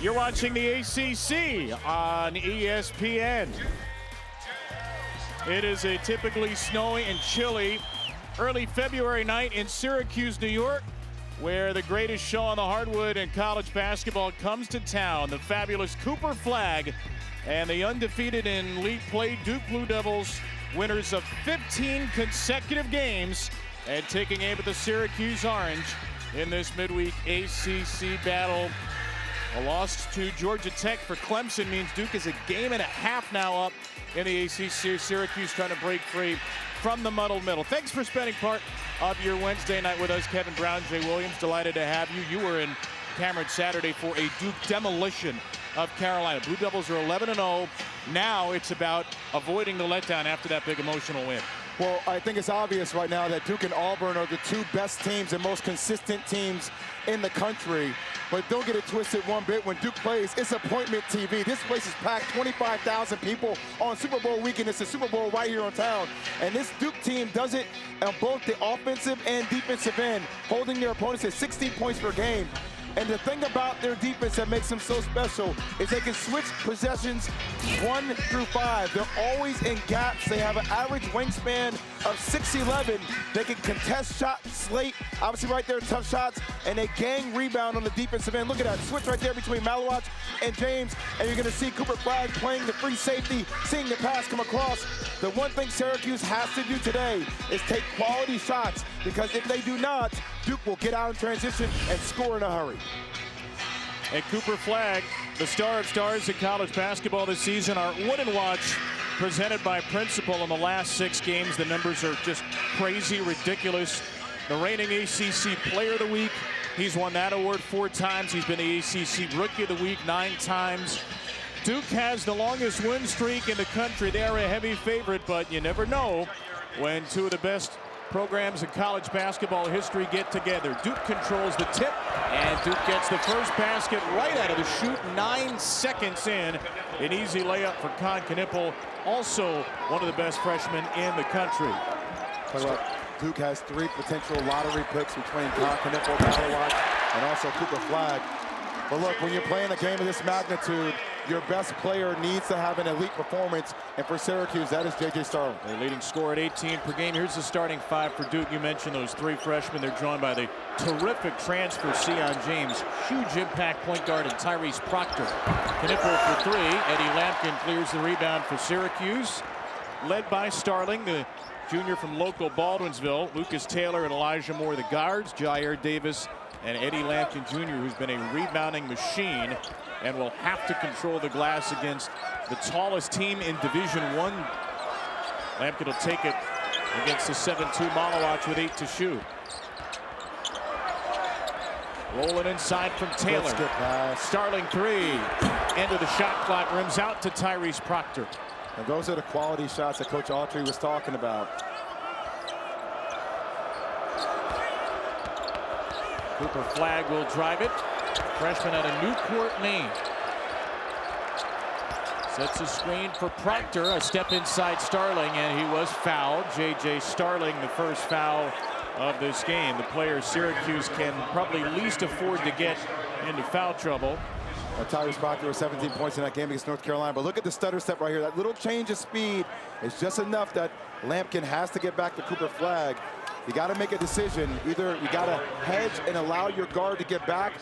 You're watching the ACC on ESPN. It is a typically snowy and chilly early February night in Syracuse, New York, where the greatest show on the hardwood in college basketball comes to town. The fabulous Cooper Flag and the undefeated in league play Duke Blue Devils, winners of 15 consecutive games, and taking aim at the Syracuse Orange in this midweek ACC battle. A loss to Georgia Tech for Clemson means Duke is a game and a half now up in the ACC. Syracuse trying to break free from the muddled middle. Thanks for spending part of your Wednesday night with us. Kevin Brown, Jay Williams, delighted to have you. You were in Cameron Saturday for a Duke demolition of Carolina. Blue Devils are 11-0. Now it's about avoiding the letdown after that big emotional win. Well, I think it's obvious right now that Duke and Auburn are the two best teams and most consistent teams in the country. But don't get it twisted one bit. When Duke plays, it's appointment TV. This place is packed, 25,000 people on Super Bowl weekend. It's the Super Bowl right here in town. And this Duke team does it on both the offensive and defensive end, holding their opponents at 16 points per game. And the thing about their defense that makes them so special is they can switch possessions 1 through 5. They're always in gaps. They have an average wingspan of 6'11". They can contest shots, slate, obviously right there, tough shots, and they gang rebound on the defensive end. Look at that switch right there between Malawach and James, and you're going to see Cooper Flag playing the free safety, seeing the pass come across. The one thing Syracuse has to do today is take quality shots, because if they do not, Duke will get out in transition and score in a hurry. And Cooper Flag, the star of stars in college basketball this season, our Wooden Watch presented by Principal in the last 6 games. The numbers are just crazy, ridiculous. The reigning ACC Player of the Week. He's won that award 4 times. He's been the ACC Rookie of the Week 9 times. Duke has the longest win streak in the country. They are a heavy favorite, but you never know when two of the best programs in college basketball history get together. Duke controls the tip, and Duke gets the first basket right out of the chute, 9 seconds in. An easy layup for Con Knippel, also one of the best freshmen in the country. Duke has 3 potential lottery picks between Con Knippel, Malawach, and also Cooper Flag. But look, when you're playing a game of this magnitude, your best player needs to have an elite performance, and for Syracuse, that is J.J. Starling. Their leading scorer at 18 per game. Here's the starting 5 for Duke. You mentioned those 3 freshmen. They're joined by the terrific transfer Sion James, huge impact point guard, and Tyrese Proctor. Knippel for 3. Eddie Lampkin clears the rebound for Syracuse, led by Starling, the junior from local Baldwinsville. Lucas Taylor and Elijah Moore, the guards. Jair Davis and Eddie Lampkin Jr., who's been a rebounding machine and will have to control the glass against the tallest team in Division I. Lampkin will take it against the 7-2 Malawach with 8 to shoot. Rolling inside from Taylor. Starling 3. End of the shot clock, rims out to Tyrese Proctor. And those are the quality shots that Coach Autry was talking about. Cooper Flag will drive it. Freshman out of Newport, Maine. Sets a screen for Proctor. A step inside Starling, and he was fouled. J.J. Starling, the first foul of this game. The player Syracuse can probably least afford to get into foul trouble. Tyrese Proctor with 17 points in that game against North Carolina. But look at the stutter step right here. That little change of speed is just enough that Lampkin has to get back to Cooper Flag. You got to make a decision. Either you got to hedge and allow your guard to get back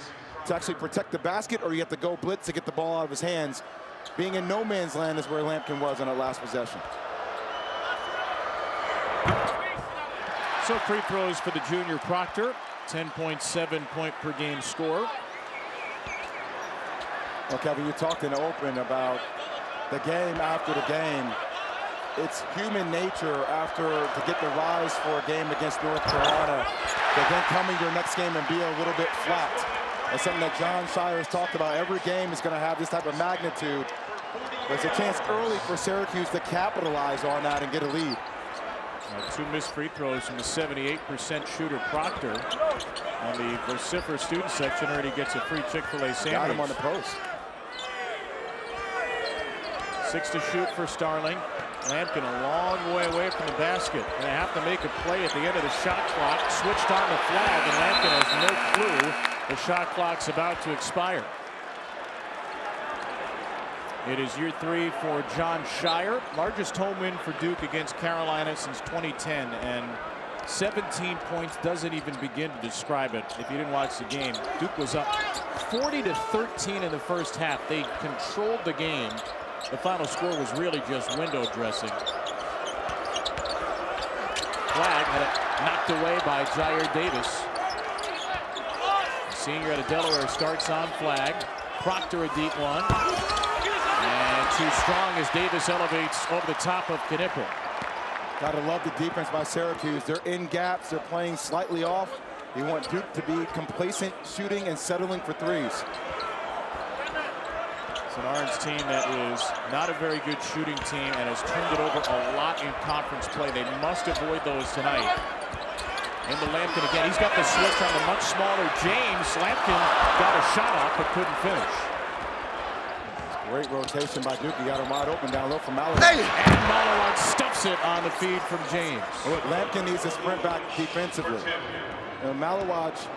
to actually protect the basket, or you have to go blitz to get the ball out of his hands. Being in no man's land is where Lampkin was on that last possession. So free throws for the junior Proctor. 10.7 point per game score. Well, Kevin, you talked in the open about the game after the game. It's human nature to get the rise for a game against North Carolina, to then come in your next game and be a little bit flat. That's something that John Shire has talked about. Every game is going to have this type of magnitude. There's a chance early for Syracuse to capitalize on that and get a lead. 2 missed free throws from the 78% shooter Proctor. On the vociferous student section, already gets a free Chick-fil-A sandwich. Got him on the post. 6 to shoot for Starling. Lampkin a long way away from the basket. Going to have to make a play at the end of the shot clock. Switched on the flag, and Lampkin has no clue the shot clock's about to expire. It is year 3 for Jon Scheyer. Largest home win for Duke against Carolina since 2010. And 17 points doesn't even begin to describe it if you didn't watch the game. Duke was up 40-13 in the first half. They controlled the game. The final score was really just window dressing. Flag had it knocked away by Jair Davis. The senior out of Delaware starts on flag. Proctor a deep one. And too strong as Davis elevates over the top of Knipple. Gotta love the defense by Syracuse. They're in gaps. They're playing slightly off. You want Duke to be complacent, shooting and settling for threes. It's an Orange team that is not a very good shooting team and has turned it over a lot in conference play. They must avoid those tonight. Into Lampkin again. He's got the switch on the much smaller James. Lampkin got a shot off but couldn't finish. Great rotation by Duke. He got him wide open down low from Malawach. And Malawach stuffs it on the feed from James. Well, Lampkin needs to sprint back defensively. Malawach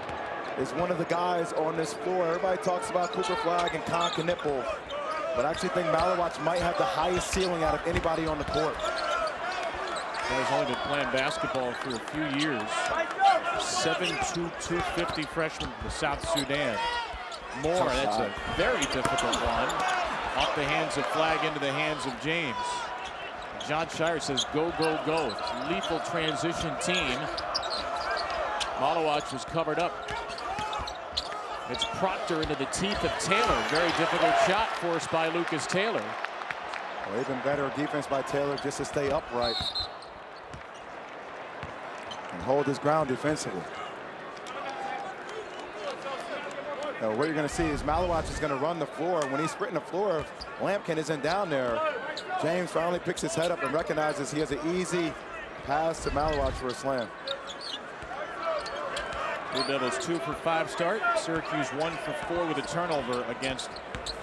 is one of the guys on this floor. Everybody talks about Cooper Flagg and Con Knipple, but I actually think Malawach might have the highest ceiling out of anybody on the court. He's only been playing basketball for a few years. 7'2", 250 freshman from South Sudan. Moore, that's a very difficult one. Off the hands of Flagg into the hands of James. Jon Scheyer says go, go, go. It's a lethal transition team. Malawach was covered up. It's Proctor into the teeth of Taylor. Very difficult shot forced by Lucas Taylor. Well, even better defense by Taylor just to stay upright and hold his ground defensively. Now, what you're going to see is Malawach is going to run the floor. When he's sprinting the floor, if Lampkin isn't down there, James finally picks his head up and recognizes he has an easy pass to Malawach for a slam. Blue Devils 2 for 5 start. Syracuse 1 for 4 with a turnover against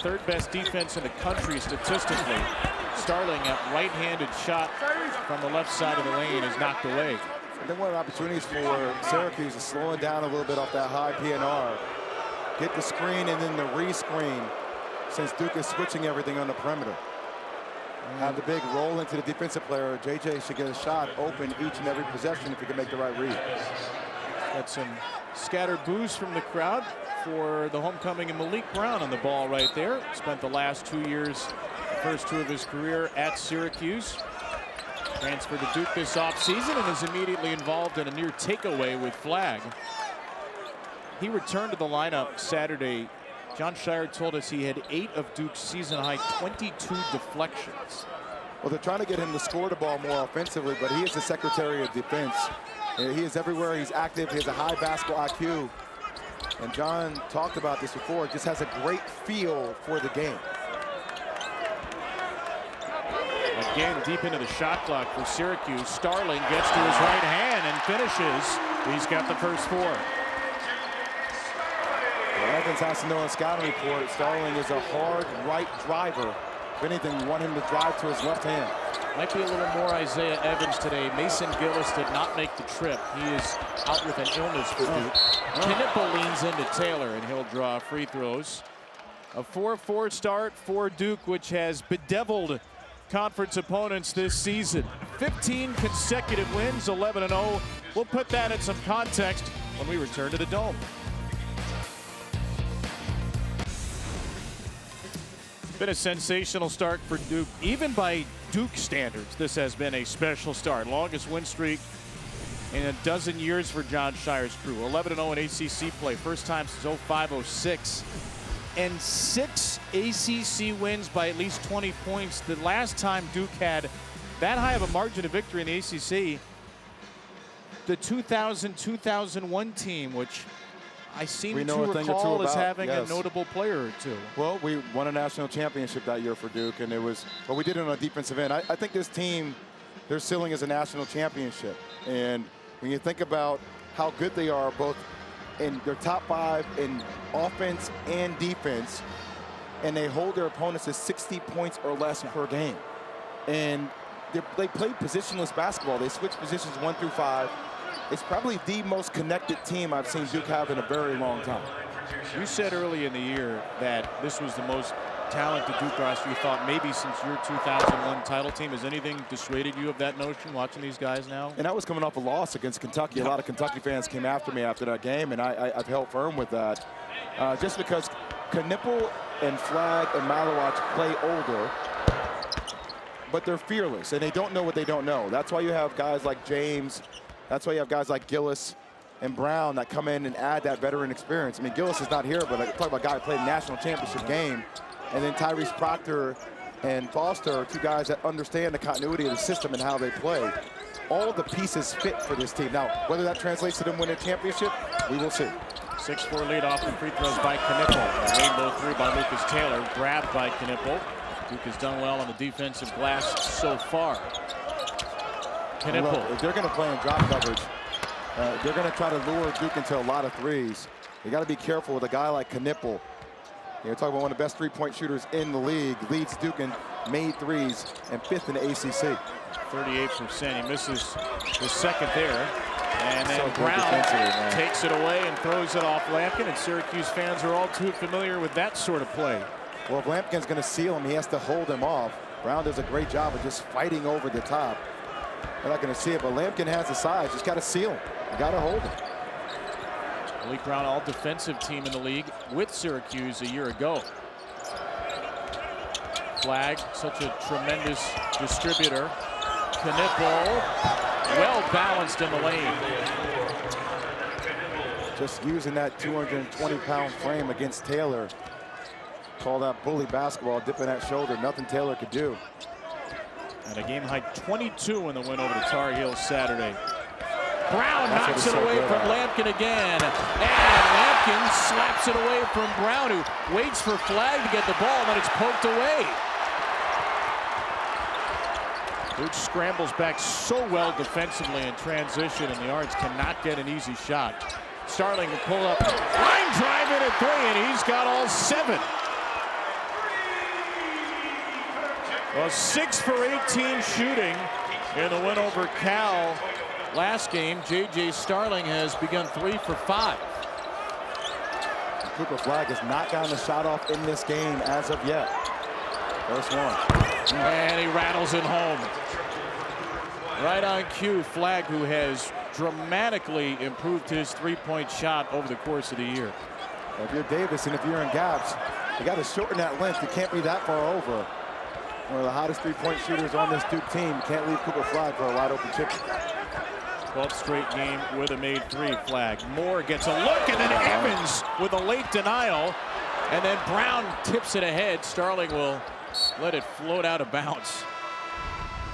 third best defense in the country statistically. Starling, a right-handed shot from the left side of the lane, is knocked away. I think one of the opportunities for Syracuse is slowing down a little bit off that high PNR. Get the screen and then the re-screen, since Duke is switching everything on the perimeter. Have the big roll into the defensive player. JJ should get a shot open each and every possession if he can make the right read. Got some scattered boos from the crowd for the homecoming, and Malik Brown on the ball right there. Spent the last 2 years, the first 2 of his career at Syracuse. Transferred to Duke this offseason and is immediately involved in a near takeaway with Flagg. He returned to the lineup Saturday. Jon Scheyer told us he had 8 of Duke's season-high 22 deflections. Well, they're trying to get him to score the ball more offensively, but he is the Secretary of Defense. He is everywhere. He's active. He has a high basketball IQ. And John talked about this before. Just has a great feel for the game. Again, deep into the shot clock for Syracuse. Starling gets to his right hand and finishes. He's got the first 4. Well, Evans has to know in scouting report, Starling is a hard right driver. If anything, you want him to drive to his left hand. Might be a little more Isaiah Evans today. Mason Gillis did not make the trip. He is out with an illness for Duke. Knipple leans into Taylor, and he'll draw free throws. A 4-4 start for Duke, which has bedeviled conference opponents this season. 15 consecutive wins, 11-0. We'll put that in some context when we return to the Dome. Been a sensational start for Duke. Even by Duke standards, this has been a special start. Longest win streak in a dozen years for Jon Scheyer's crew. 11-0 in ACC play. First time since 05-06. And 6 ACC wins by at least 20 points. The last time Duke had that high of a margin of victory in the ACC, the 2000-2001 team, which I seem to recall as having a notable player or two. Well, we won a national championship that year for Duke, and it was, well, we did it on a defensive end. I think this team, their ceiling is a national championship. And when you think about how good they are, both in their top 5 in offense and defense, and they hold their opponents to 60 points or less per game. And they play positionless basketball. They switch positions 1 through 5. It's probably the most connected team I've seen Duke have in a very long time. You said early in the year that this was the most talented Duke roster you thought maybe since your 2001 title team. Has anything dissuaded you of that notion watching these guys now? And I was coming off a loss against Kentucky. A lot of Kentucky fans came after me after that game, and I've held firm with that. Just because Knipple and Flagg and Malowacz play older, but they're fearless, and they don't know what they don't know. That's why you have guys like James. That's why you have guys like Gillis and Brown that come in and add that veteran experience. I mean, Gillis is not here, but I talk about a guy who played a national championship game. And then Tyrese Proctor and Foster are two guys that understand the continuity of the system and how they play. All the pieces fit for this team. Now, whether that translates to them winning a championship, we will see. 6-4 lead off the free throws by Knipple. Rainbow three by Lucas Taylor, grabbed by Knipple. Duke has done well on the defensive glass so far. Knipple. If they're going to play in drop coverage, they're going to try to lure Duke into a lot of threes. You got to be careful with a guy like Knipple. You're talking about one of the best three-point shooters in the league. Leads Duke in made threes and 5th in the ACC. 38%. He misses his second there. And then So Brown takes it away and throws it off Lampkin. And Syracuse fans are all too familiar with that sort of play. Well, if Lampkin's going to seal him, he has to hold him off. Brown does a great job of just fighting over the top. They're not going to see it, but Lampkin has the size. Just got to seal him. You got to hold him. Malik Brown, all defensive team in the league with Syracuse a year ago. Flagg, such a tremendous distributor. Knipple, well balanced in the lane. Just using that 220-pound frame against Taylor. Call that bully basketball, dipping that shoulder. Nothing Taylor could do. And a game high 22 in the win over the Tar Heels Saturday. Brown knocks it so away from Lampkin again. And Lampkin slaps it away from Brown, who waits for Flagg to get the ball, and then it's poked away. Duke scrambles back so well defensively in transition, and the Ards cannot get an easy shot. Starling will pull up, line drive in at 3, and he's got all 7. Well, 6 for 18 shooting in the win over Cal. Last game, J.J. Starling has begun 3 for 5. Cooper Flagg has not gotten a shot off in this game as of yet. First one. And he rattles it home. Right on cue, Flagg, who has dramatically improved his three-point shot over the course of the year. Well, if you're Davis and if you're in gaps, you got to shorten that length. You can't be that far over. One of the hottest three-point shooters on this Duke team. You can't leave Cooper Flagg for a wide open chip. 12th straight game with a made 3. Flagg. Moore gets a look, and then Evans with a late denial. And then Brown tips it ahead. Starling will let it float out of bounds.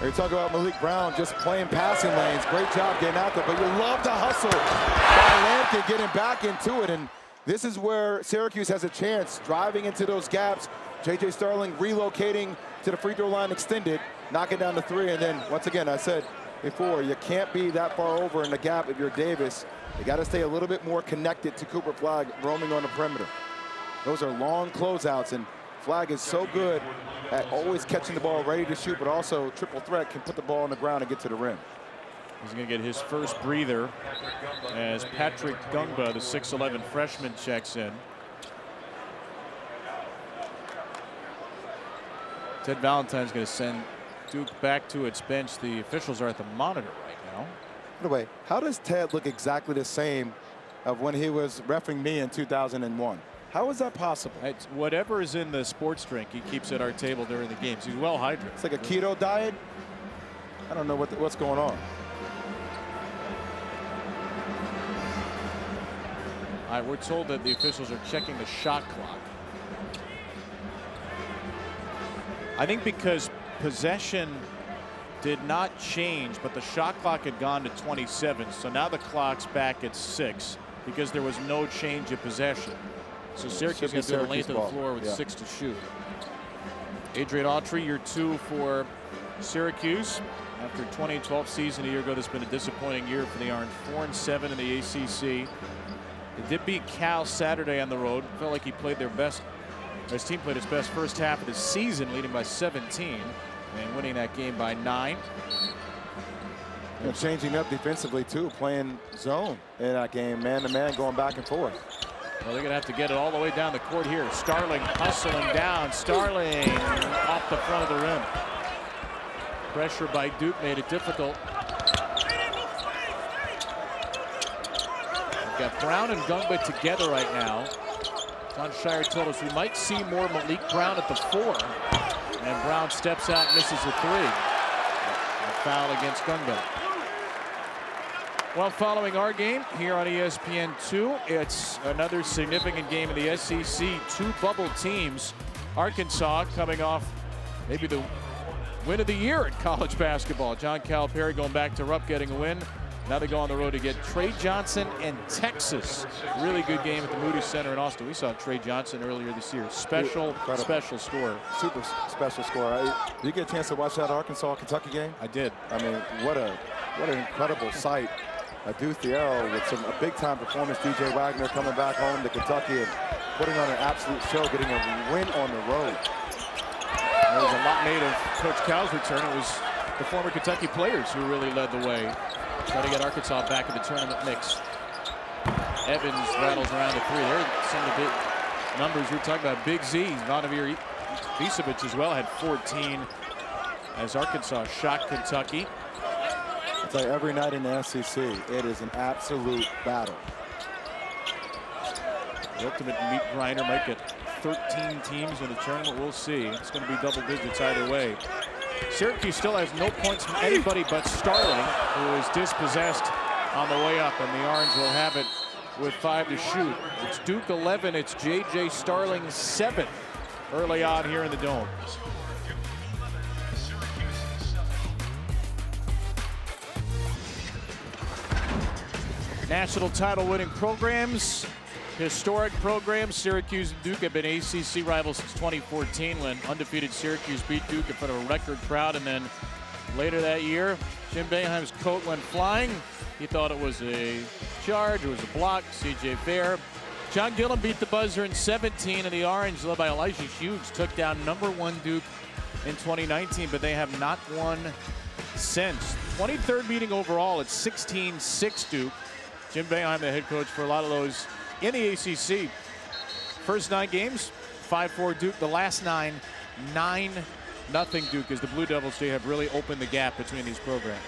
You talk about Malik Brown just playing passing lanes. Great job getting out there, but you love the hustle by Lampkin getting back into it. And this is where Syracuse has a chance, driving into those gaps. J.J. Starling relocating to the free throw line extended, knocking down the 3. And then, once again, I said before, you can't be that far over in the gap if you're Davis. You got to stay a little bit more connected to Cooper Flagg roaming on the perimeter. Those are long closeouts, and Flagg is so good at always catching the ball ready to shoot, but also triple threat, can put the ball on the ground and get to the rim. He's going to get his first breather as Patrick Gungba, the 6'11 freshman, checks in. Ted Valentine's going to send Duke back to its bench. The officials are at the monitor right now. By the way, how does Ted look exactly the same of when he was reffing me in 2001? How is that possible? It's whatever is in the sports drink, he keeps at our table during the games. He's well hydrated. It's like a keto diet. I don't know what's going on. All right, we're told that the officials are checking the shot clock. I think because possession did not change, but the shot clock had gone to 27. So now the clock's back at 6 because there was no change of possession. So Syracuse has to do the length of the floor with 6 to shoot. Adrian Autry, year 2 for Syracuse. After 2012 season a year ago, this has been a disappointing year for the Orange. 4-7 in the ACC. They did beat Cal Saturday on the road. Felt like he played their best. His team played its best first half of the season, leading by 17 and winning that game by 9. And changing up defensively too, playing zone in that game, man to man, going back and forth. Well, they're going to have to get it all the way down the court here. Starling hustling down. Starling off the front of the rim. Pressure by Duke made it difficult. We've got Brown and Gungba together right now. John Shire told us we might see more Malik Brown at the 4. And Brown steps out and misses a 3. A foul against Gungba. Well, following our game here on ESPN2, it's another significant game in the SEC. 2 bubble teams. Arkansas coming off maybe the win of the year in college basketball. John Calipari going back to Rupp, getting a win. Now they go on the road to get Trey Johnson and Texas. Really good game at the Moody Center in Austin. We saw Trey Johnson earlier this year. Special score. Super special score. Did you get a chance to watch that Arkansas-Kentucky game? I did. I mean, what an incredible sight. Deuce Thiero with a big-time performance. DJ Wagner coming back home to Kentucky and putting on an absolute show, getting a win on the road. There was a lot made of Coach Cal's return. It was the former Kentucky players who really led the way. Try to get Arkansas back in the tournament mix. Evans rattles around the 3. There are some of the big numbers you're talking about. Big Z, Zvonimir Vicevic as well, had 14 as Arkansas shocked Kentucky. It's like every night in the SEC, it is an absolute battle. The ultimate meat grinder might get 13 teams in the tournament. We'll see. It's going to be double digits either way. Syracuse still has no points from anybody but Starling, who is dispossessed on the way up, and the Orange will have it with 5 to shoot. It's Duke 11, it's J.J. Starling 7 early on here in the Dome. National title winning programs. Historic programs. Syracuse and Duke have been ACC rivals since 2014 when undefeated Syracuse beat Duke in front of a record crowd. And then later that year, Jim Boeheim's coat went flying. He thought it was a charge, it was a block. C.J. Fair. John Gillum beat the buzzer in 17, and the Orange, led by Elijah Hughes, took down #1 Duke in 2019, but they have not won since. 23rd meeting overall at 16-6 Duke. Jim Boeheim, the head coach for a lot of those in the ACC. First 9 games, 5-4 Duke. The last 9, 9-0 Duke, as the Blue Devils have really opened the gap between these programs.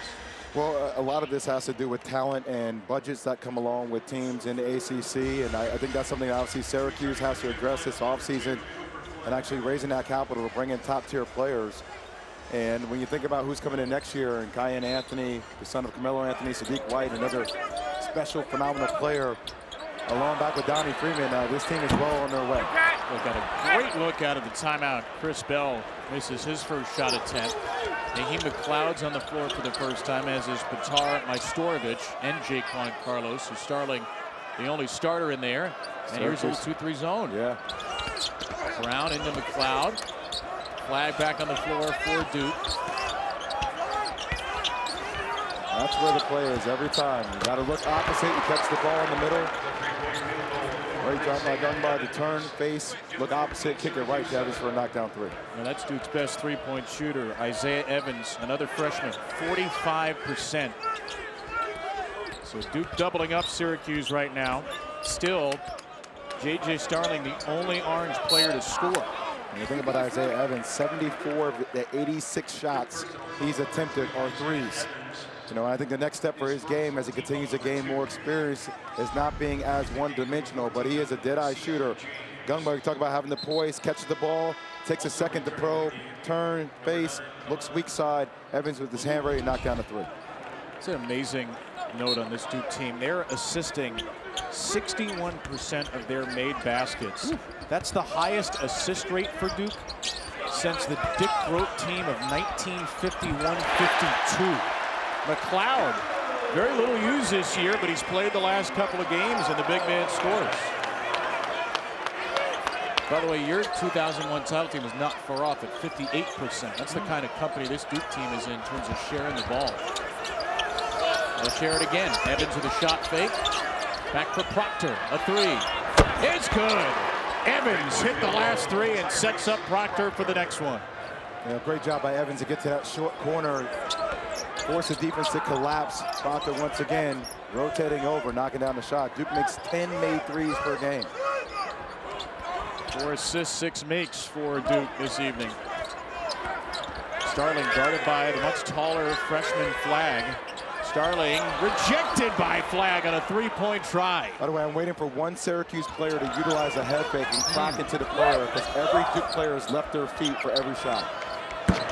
Well, a lot of this has to do with talent and budgets that come along with teams in the ACC, and I think that's something that obviously Syracuse has to address this offseason, and actually raising that capital to bring in top-tier players. And when you think about who's coming in next year, and Cayenne Anthony, the son of Carmelo Anthony, Sadiq White, another special, phenomenal player, along back with Donnie Freeman, this team is well on their way. We've got a great look out of the timeout. Chris Bell misses his first shot attempt. Naheem McLeod's on the floor for the first time, as is Petar Majstorovic and Jaquan Carlos, who's Starling, the only starter in there. And here's his 2-3 zone. Yeah. Brown into McLeod. Flag back on the floor for Duke. That's where the play is every time. You got to look opposite. You catch the ball in the middle. Great job by Gungba to turn, face, look opposite, kick it right to Evans for a knockdown 3. Well, that's Duke's best 3-point shooter, Isaiah Evans, another freshman, 45%. So Duke doubling up Syracuse right now. Still, J.J. Starling, the only Orange player to score. And you think about Isaiah Evans, 74 of the 86 shots he's attempted are threes. You know, I think the next step for his game as he continues to gain more experience is not being as one-dimensional, but he is a dead-eye shooter. Gungba, you talk about having the poise, catches the ball, takes a second to probe, turn, face, looks weak side. Evans with his hand ready to knock down a 3. It's an amazing note on this Duke team. They're assisting 61% of their made baskets. That's the highest assist rate for Duke since the Dick Groat team of 1951-52. McLeod, very little used this year, but he's played the last couple of games, and the big man scores. By the way, your 2001 title team is not far off at 58%. That's the kind of company this Duke team is in terms of sharing the ball. They'll share it again. Evans with a shot fake. Back for Proctor, a 3. It's good. Evans hit the last 3 and sets up Proctor for the next one. Yeah, great job by Evans to get to that short corner Force the defense to collapse. Proctor once again rotating over, knocking down the shot. Duke makes 10 made threes per game. 4 assists, 6 makes for Duke this evening. Starling guarded by the much taller freshman Flagg. Starling rejected by Flagg on a three-point try. By the way, I'm waiting for one Syracuse player to utilize a head fake and crack into the player, because every Duke player has left their feet for every shot.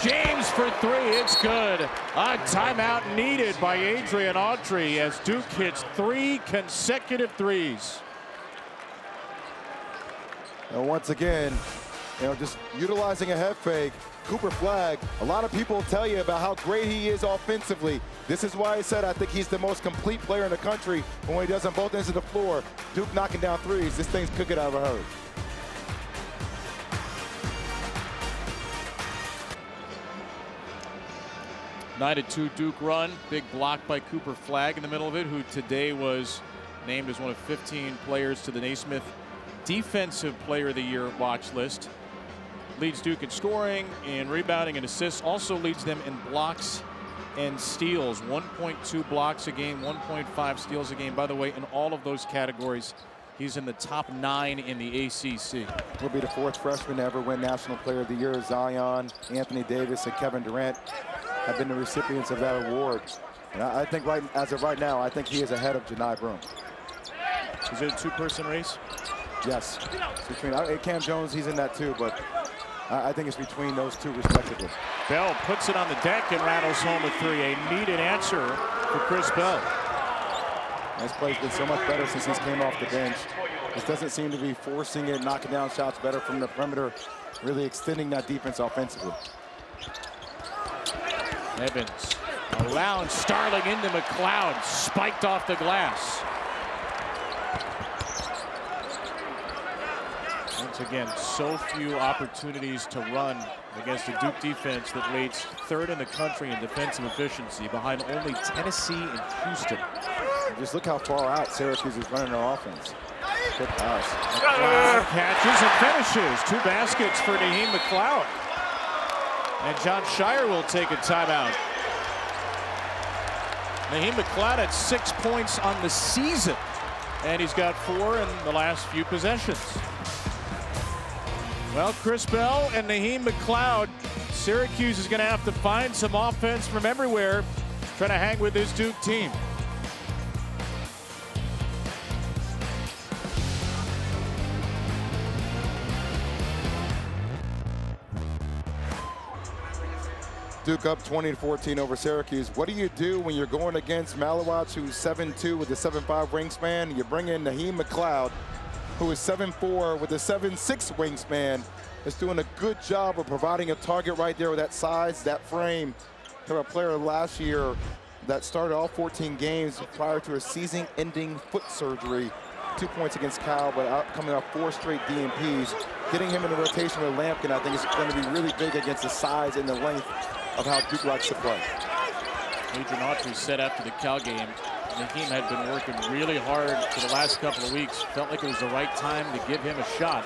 James for 3, it's good. A timeout needed by Adrian Autry as Duke hits 3 consecutive threes. And once again, just utilizing a head fake. Cooper Flagg, a lot of people tell you about how great he is offensively. This is why I said I think he's the most complete player in the country. But when he does on both ends of the floor, Duke knocking down threes, this thing's cooking out of a hurry. Nine 2 Duke run. Big block by Cooper Flagg in the middle of it, who today was named as one of 15 players to the Naismith Defensive Player of the Year watch list. Leads Duke in scoring, in rebounding, and assists. Also leads them in blocks and steals. 1.2 blocks a game, 1.5 steals a game. By the way, in all of those categories, he's in the top 9 in the ACC. Will be the 4th freshman to ever win National Player of the Year. Zion, Anthony Davis, and Kevin Durant have been the recipients of that award. And I think as of right now, I think he is ahead of Janai Broome. Is it a 2-person race? Yes. It's between Cam Jones, he's in that too, but I think it's between those two respectively. Bell puts it on the deck and rattles home a 3. A needed answer for Chris Bell. This play's been so much better since he's came off the bench. This doesn't seem to be forcing it, knocking down shots better from the perimeter, really extending that defense offensively. Evans allowing Starling into McLeod, spiked off the glass. Once again, so few opportunities to run against a Duke defense that rates 3rd in the country in defensive efficiency, behind only Tennessee and Houston. Just look how far out Syracuse is running their offense. Good pass. McLeod catches and finishes. 2 baskets for Naheem McLeod. And John Shire will take a timeout. Naheem McLeod had 6 points on the season, and he's got 4 in the last few possessions. Well, Chris Bell and Naheem McLeod, Syracuse is going to have to find some offense from everywhere, trying to hang with this Duke team. Duke up 20-14 over Syracuse. What do you do when you're going against Malawach, who's 7'2" with a 7'5" wingspan? You bring in Naheem McLeod, who is 7'4" with a 7'6" wingspan. Is doing a good job of providing a target right there with that size, that frame. For a player last year that started all 14 games prior to a season-ending foot surgery. 2 points against Cal, but coming off 4 straight DNPs. Getting him in the rotation with Lampkin, I think, is going to be really big against the size and the length of how Duke likes to play. Adrian Autry said after the Cal game, Naheem had been working really hard for the last couple of weeks. Felt like it was the right time to give him a shot.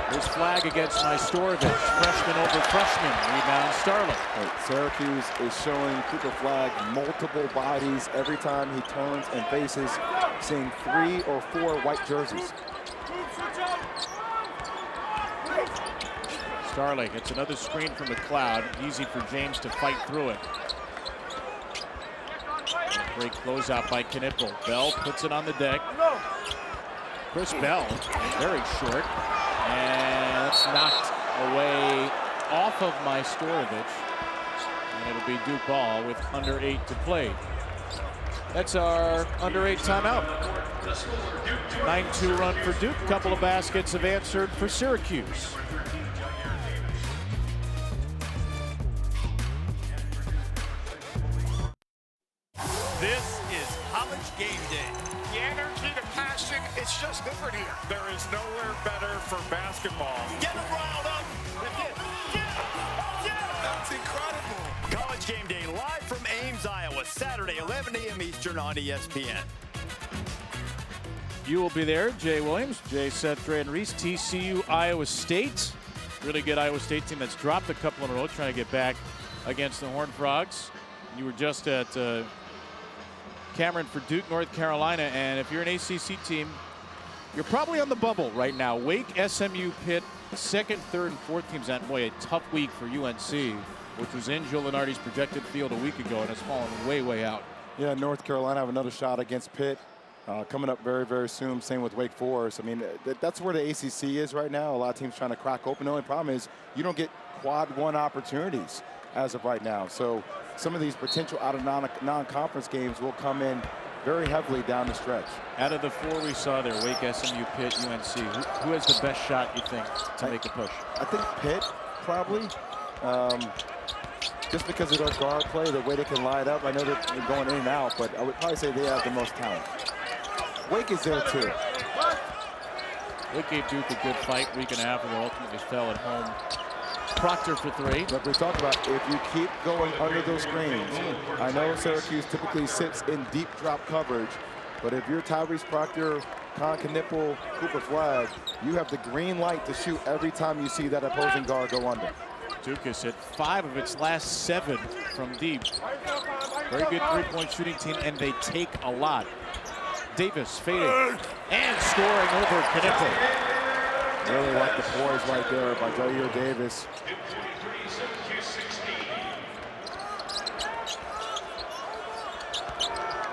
There's Flagg against Majstorovic. Freshman over freshman. Rebound Starling. Right. Syracuse is showing Cooper Flagg multiple bodies every time he turns and faces, seeing 3 or 4 white jerseys. Starling gets another screen from McLeod. Easy for James to fight through it. Great closeout by Knipple. Bell puts it on the deck. Chris Bell, very short. And that's knocked away off of Majstorovic. And it'll be Duke ball with under 8 to play. That's our under 8 timeout. 9-2 run for Duke. Couple of baskets have answered for Syracuse. This is College Game Day. The energy, the passion, it's just different here. There is nowhere better for basketball. Get them riled up. That's incredible. College Game Day live from Ames, Iowa, Saturday, 11 a.m. Eastern on ESPN. You will be there. Jay Williams, Jay Seth, Dre, and Reese. TCU, Iowa State. Really good Iowa State team that's dropped a couple in a row, trying to get back against the Horned Frogs. You were just at Cameron for Duke, North Carolina, and if you're an ACC team, you're probably on the bubble right now. Wake, SMU, Pitt, second, third, and fourth teams. That boy, a tough week for UNC, which was in Joe Lunardi's projected field a week ago, and it's fallen way, way out. Yeah, North Carolina have another shot against Pitt coming up very, very soon. Same with Wake Forest. I mean, that's where the ACC is right now. A lot of teams trying to crack open. The only problem is you don't get quad one opportunities as of right now. So some of these potential out of non-conference games will come in very heavily down the stretch. Out of the four we saw there, Wake, SMU, Pitt, UNC, who has the best shot, you think, to make a push? I think Pitt, probably. Just because of their guard play, the way they can line up. I know they're going in and out, but I would probably say they have the most talent. Wake is there, too. Wake gave Duke a good fight week and a half ago, ultimately fell at home. Proctor for three. Like we talked about, if you keep going under those screens, I know Syracuse typically sits in deep drop coverage, but if you're Tyrese Proctor, Con Knipple, Cooper Flag, you have the green light to shoot every time you see that opposing guard go under. Duke has hit 5 of its last 7 from deep. Very good three-point shooting team, and they take a lot. Davis fading and scoring over Knipple. Really like the poise right there by Jair Davis.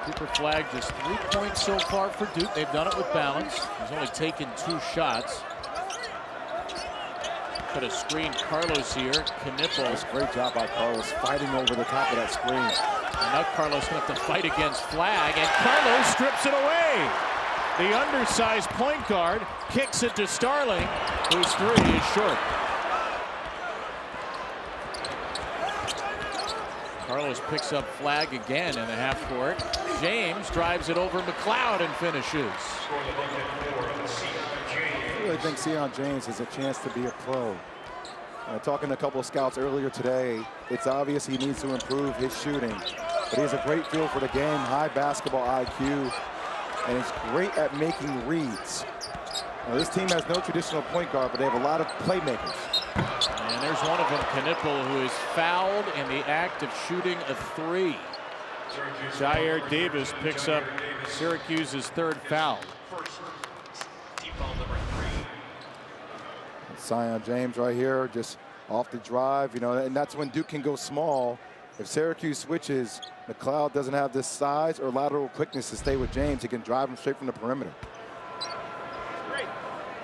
Cooper Flag just 3 points so far for Duke. They've done it with balance. He's only taken 2 shots. Put a screen, Carlos here. Knipple. Great job by Carlos fighting over the top of that screen. And now Carlos going to have to fight against Flag, and Carlos strips it away. The undersized point guard kicks it to Starling, whose 3 is short. Carlos picks up Flag again in the half court. James drives it over McLeod and finishes. I really think Sion James has a chance to be a pro. Talking to a couple of scouts earlier today, it's obvious he needs to improve his shooting, but he has a great feel for the game, high basketball IQ, and he's great at making reads. Now, this team has no traditional point guard, but they have a lot of playmakers. And there's one of them, Knipple, who is fouled in the act of shooting a 3. Jair Davis picks up Syracuse's 3rd foul. Sion James right here, just off the drive, you know, and that's when Duke can go small. If Syracuse switches, McLeod doesn't have the size or lateral quickness to stay with James. He can drive him straight from the perimeter.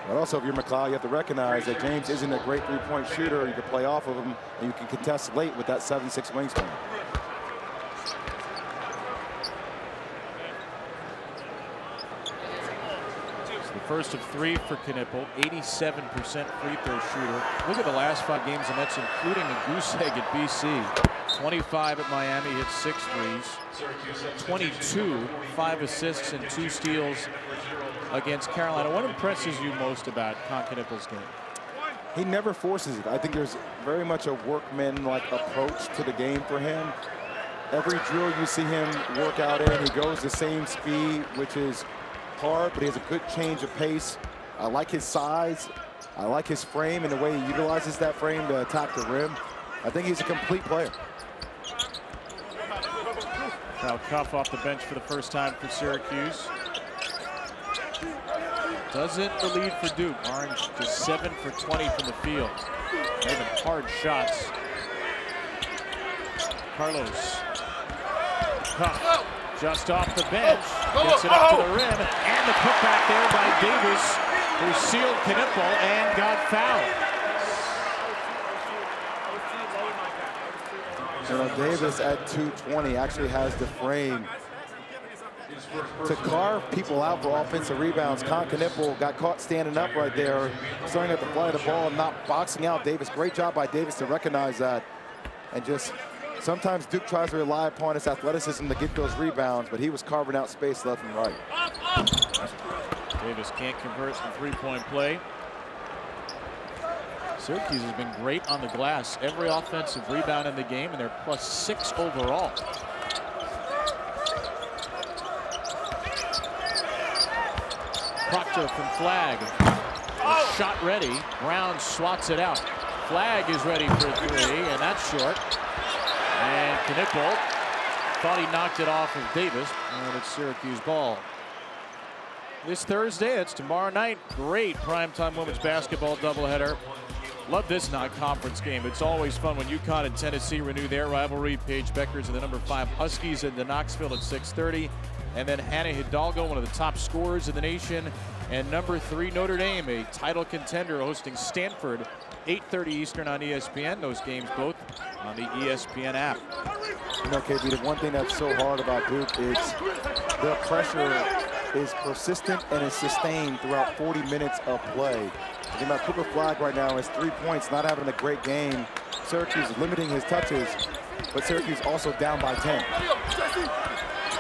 But also, if you're McLeod, you have to recognize that James isn't a great three-point shooter. You can play off of him, and you can contest late with that 7'6" wingspan. The first of 3 for Knipple, 87% free throw shooter. Look at the last 5 games, and that's including a goose egg at BC. 25 at Miami, hit 6 threes. 22, 5 assists and 2 steals against Carolina. What impresses you most about Con Knipple's game? He never forces it. I think there's very much a workman-like approach to the game for him. Every drill you see him work out in, he goes the same speed, which is hard, but he has a good change of pace. I like his size. I like his frame and the way he utilizes that frame to attack the rim. I think he's a complete player. Now Cuff off the bench for the first time for Syracuse. Doesn't the lead for Duke. Orange just 7 for 20 from the field. Even hard shots. Carlos. Cuff just off the bench. Gets it up to the rim. And the putback there by Davis, who sealed Knipple and got fouled. You know, Davis at 220 actually has the frame to carve people out for offensive rebounds. Con Knipple got caught standing up right there, starting at the flight of the ball and not boxing out Davis. Great job by Davis to recognize that. And just sometimes Duke tries to rely upon his athleticism to get those rebounds, but he was carving out space left and right. Davis can't convert from three-point play. Syracuse has been great on the glass. Every offensive rebound in the game, and they're +6 overall. Proctor from Flag. Shot ready. Brown swats it out. Flag is ready for 3, and that's short. Knipple thought he knocked it off of Davis, and it's Syracuse ball. This Thursday, it's tomorrow night. Great primetime women's basketball doubleheader. Love this non-conference game. It's always fun when UConn and Tennessee renew their rivalry. Paige Beckers and the number 5 Huskies into Knoxville at 6:30. And then Hannah Hidalgo, one of the top scorers in the nation, and number 3 Notre Dame, a title contender, hosting Stanford, 8:30 Eastern on ESPN. Those games both on the ESPN app. You know, KB, the one thing that's so hard about Duke is their pressure is persistent and is sustained throughout 40 minutes of play. Think about Cooper Flagg right now is 3 points, not having a great game. Syracuse limiting his touches, but Syracuse also down by 10.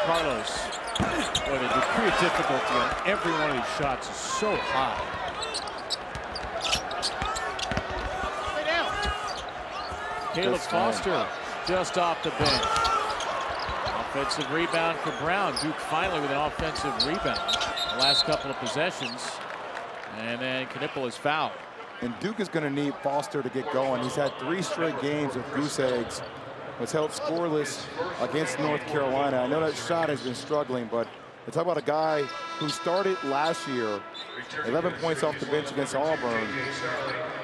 Carlos, boy, the degree of difficulty on every one of these shots is so high. Caleb Foster just off the bench. Offensive rebound for Brown. Duke finally with an offensive rebound. The last couple of possessions. And then Knipple is fouled. And Duke is going to need Foster to get going. He's had 3 straight games of goose eggs. Was held scoreless against North Carolina. I know that shot has been struggling, but they talk about a guy who started last year, 11 points off the bench against Auburn.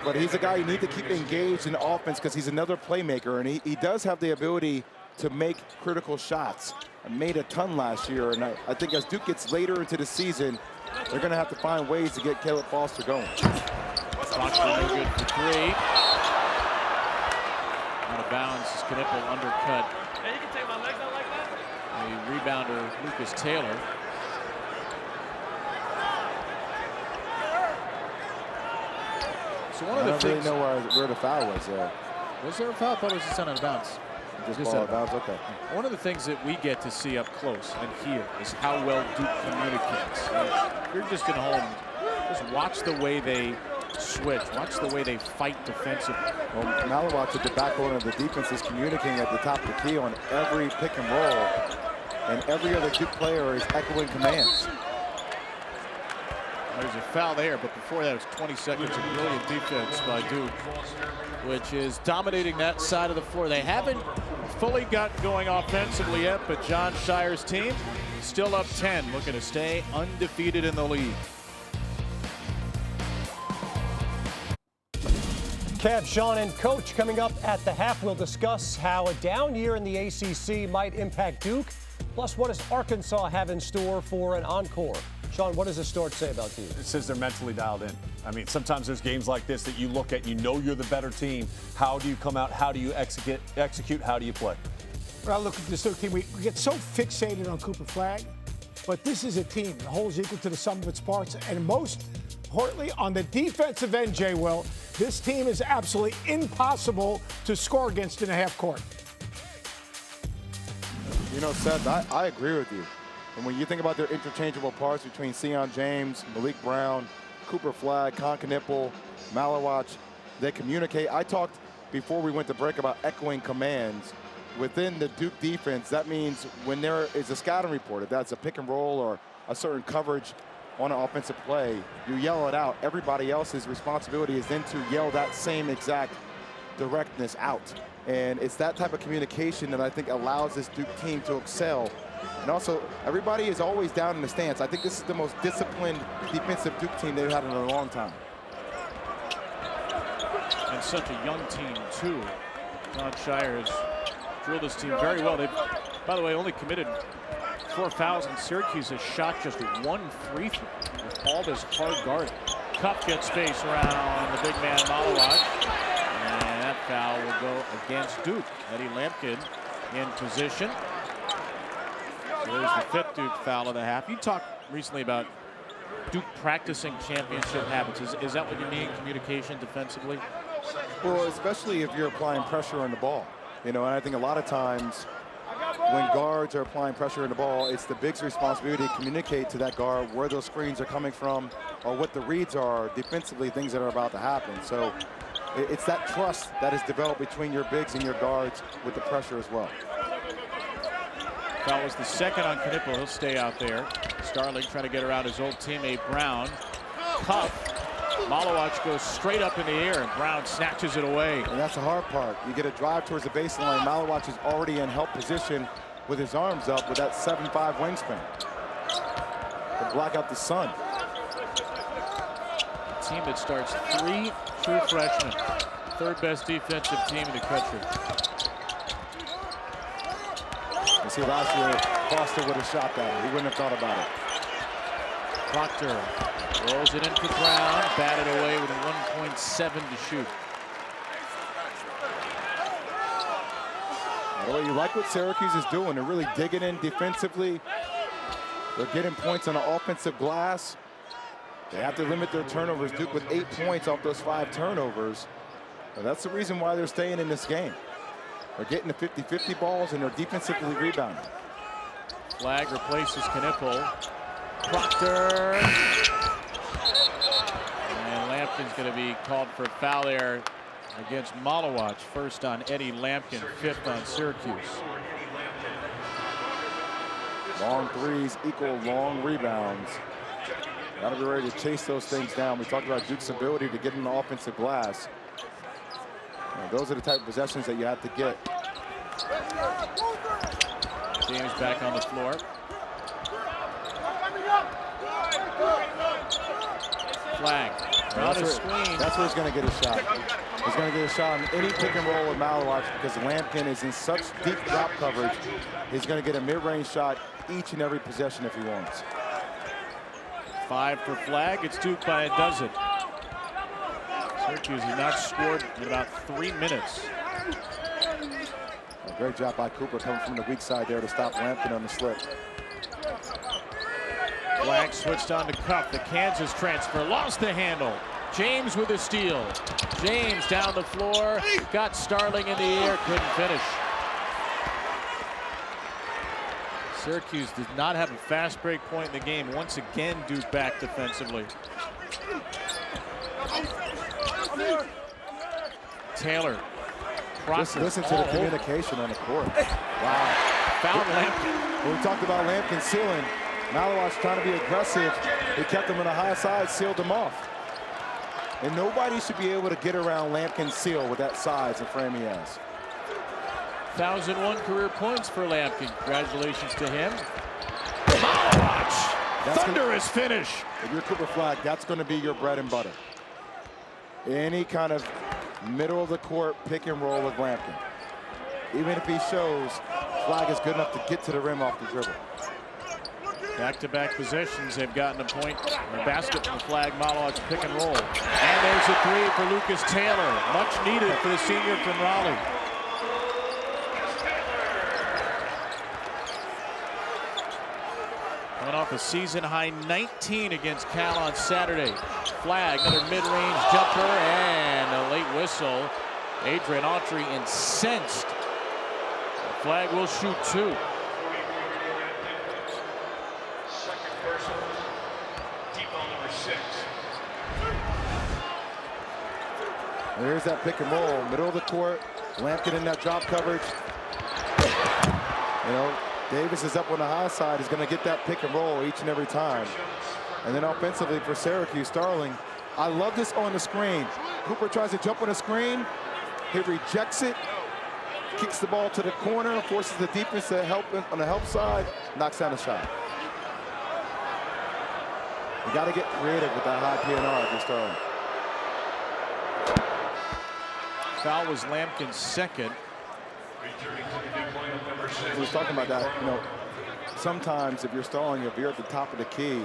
But he's a guy you need to keep engaged in offense because he's another playmaker, and he does have the ability to make critical shots. Made a ton last year, and I think as Duke gets later into the season, they're going to have to find ways to get Caleb Foster going. Foster good for 3. Out of bounds, Knipple undercut. Hey, you can take my legs out like that? The rebounder, Lucas Taylor. So one of the I don't things. really know where the foul was there. Was there a foul? I thought it was just out of bounds. Just ball out of bounds, okay. One of the things that we get to see up close and hear is how well Duke communicates. And you're just at home, just watch the way they switch, watch the way they fight defensively. Well, Malawatch at the backbone of the defense is communicating at the top of the key on every pick and roll, and every other Duke player is echoing commands. There's a foul there, but before that, it was 20 seconds of brilliant defense by Duke, which is dominating that side of the floor. They haven't fully got going offensively yet, but John Shire's team still up 10, looking to stay undefeated in the league. Kev, Sean, and Coach coming up at the half. We'll discuss how a down year in the ACC might impact Duke. Plus, what does Arkansas have in store for an encore? Sean, what does the start say about Duke? It says they're mentally dialed in. I mean, sometimes there's games like this that you look at, you know you're the better team. How do you come out? How do you execute? How do you play? When I look at this Duke team, we get so fixated on Cooper Flagg, but this is a team that holds equal to the sum of its parts, and most importantly, on the defensive end, Jay Will, this team is absolutely impossible to score against in a half court. You know, Seth, I agree with you. And when you think about their interchangeable parts between Sion James, Malik Brown, Cooper Flagg, Con Knipple, Malawatch, they communicate. I talked before we went to break about echoing commands. Within the Duke defense, that means when there is a scouting report, if that's a pick and roll or a certain coverage on an offensive play, you yell it out. Everybody else's responsibility is then to yell that same exact directness out. And it's that type of communication that I think allows this Duke team to excel. And also, everybody is always down in the stance. I think this is the most disciplined defensive Duke team they've had in a long time. And such a young team, too. John Shire has drilled this team very well. They've, by the way, only committed 4 fouls, and Syracuse has shot just 1 free throw with all this hard guarding. Cup gets space around the big man Malawatch, and that foul will go against Duke. Eddie Lampkin in position. So there's the 5th Duke foul of the half. You talked recently about Duke practicing championship habits. Is that what you mean, communication defensively? Well, especially if you're applying pressure on the ball. You know, and I think a lot of times when guards are applying pressure on the ball, it's the big's responsibility to communicate to that guard where those screens are coming from or what the reads are defensively, things that are about to happen. So it's that trust that is developed between your bigs and your guards with the pressure as well. That was the 2nd on Knipple. He'll stay out there. Starling trying to get around his old teammate Brown. Cuff Malowacz goes straight up in the air, and Brown snatches it away. And that's the hard part. You get a drive towards the baseline. Malowacz is already in help position with his arms up with that 7'5" wingspan. To block out the sun. A team that starts 3 true freshmen. Third best defensive team in the country. You see, last year, Foster would have shot that. He wouldn't have thought about it. Proctor rolls it in for Brown, batted away with a 1.7 to shoot. Well, you like what Syracuse is doing. They're really digging in defensively. They're getting points on the offensive glass. They have to limit their turnovers. Duke with 8 points off those 5 turnovers. And that's the reason why they're staying in this game. They're getting the 50-50 balls, and they're defensively rebounding. Flag replaces Knipple. Proctor. And Lampkin's going to be called for a foul there against Malowacz. First on Eddie Lampkin, 5th on Syracuse. Long threes equal long rebounds. Got to be ready to chase those things down. We talked about Duke's ability to get in the offensive glass. And those are the type of possessions that you have to get. James back on the floor. Flag. That's where he's going to get a shot. He's going to get a shot on any pick and roll with Malowacz because Lampkin is in such deep drop coverage. He's going to get a mid-range shot each and every possession if he wants. 5 for Flag. It's Duke by a dozen. Syracuse has not scored in about 3 minutes. A great job by Cooper coming from the weak side there to stop Lampkin on the slip. Flag switched on to Cup. The Kansas transfer lost the handle. James with a steal. James down the floor. Got Starling in the air. Couldn't finish. Syracuse did not have a fast break point in the game. Once again, Duke back defensively. Taylor. Just listen to the communication on the court. Wow. Found Lampkin. When we talked about Lampkin sealing, Malowacz trying to be aggressive. He kept him on the high side, sealed him off. And nobody should be able to get around Lampkin's seal with that size and frame he has. 1,001 career points for Lampkin. Congratulations to him. Malowacz. Thunderous finish. If you're Cooper Flag, that's going to be your bread and butter. Any kind of middle of the court pick and roll with Lampkin. Even if he shows Flag is good enough to get to the rim off the dribble. Back-to-back possessions, they've gotten a point, a basket from the Flag Malowacz pick and roll. And there's a 3 for Lucas Taylor. Much needed for the senior from Raleigh. Coming off a season-high 19 against Cal on Saturday. Flag, another mid-range jumper, and a late whistle. Adrian Autry incensed. Flag will shoot 2. There's that pick and roll, middle of the court. Lampkin in that drop coverage. You know, Davis is up on the high side. He's going to get that pick and roll each and every time. And then offensively for Syracuse, Starling. I love this on the screen. Cooper tries to jump on the screen. He rejects it. Kicks the ball to the corner, forces the defense to help on the help side, knocks down a shot. You got to get creative with that high PNR if you're Starling. Foul was Lampkin's second. We was talking about that, you know, sometimes if you're stalling, if you're at the top of the key,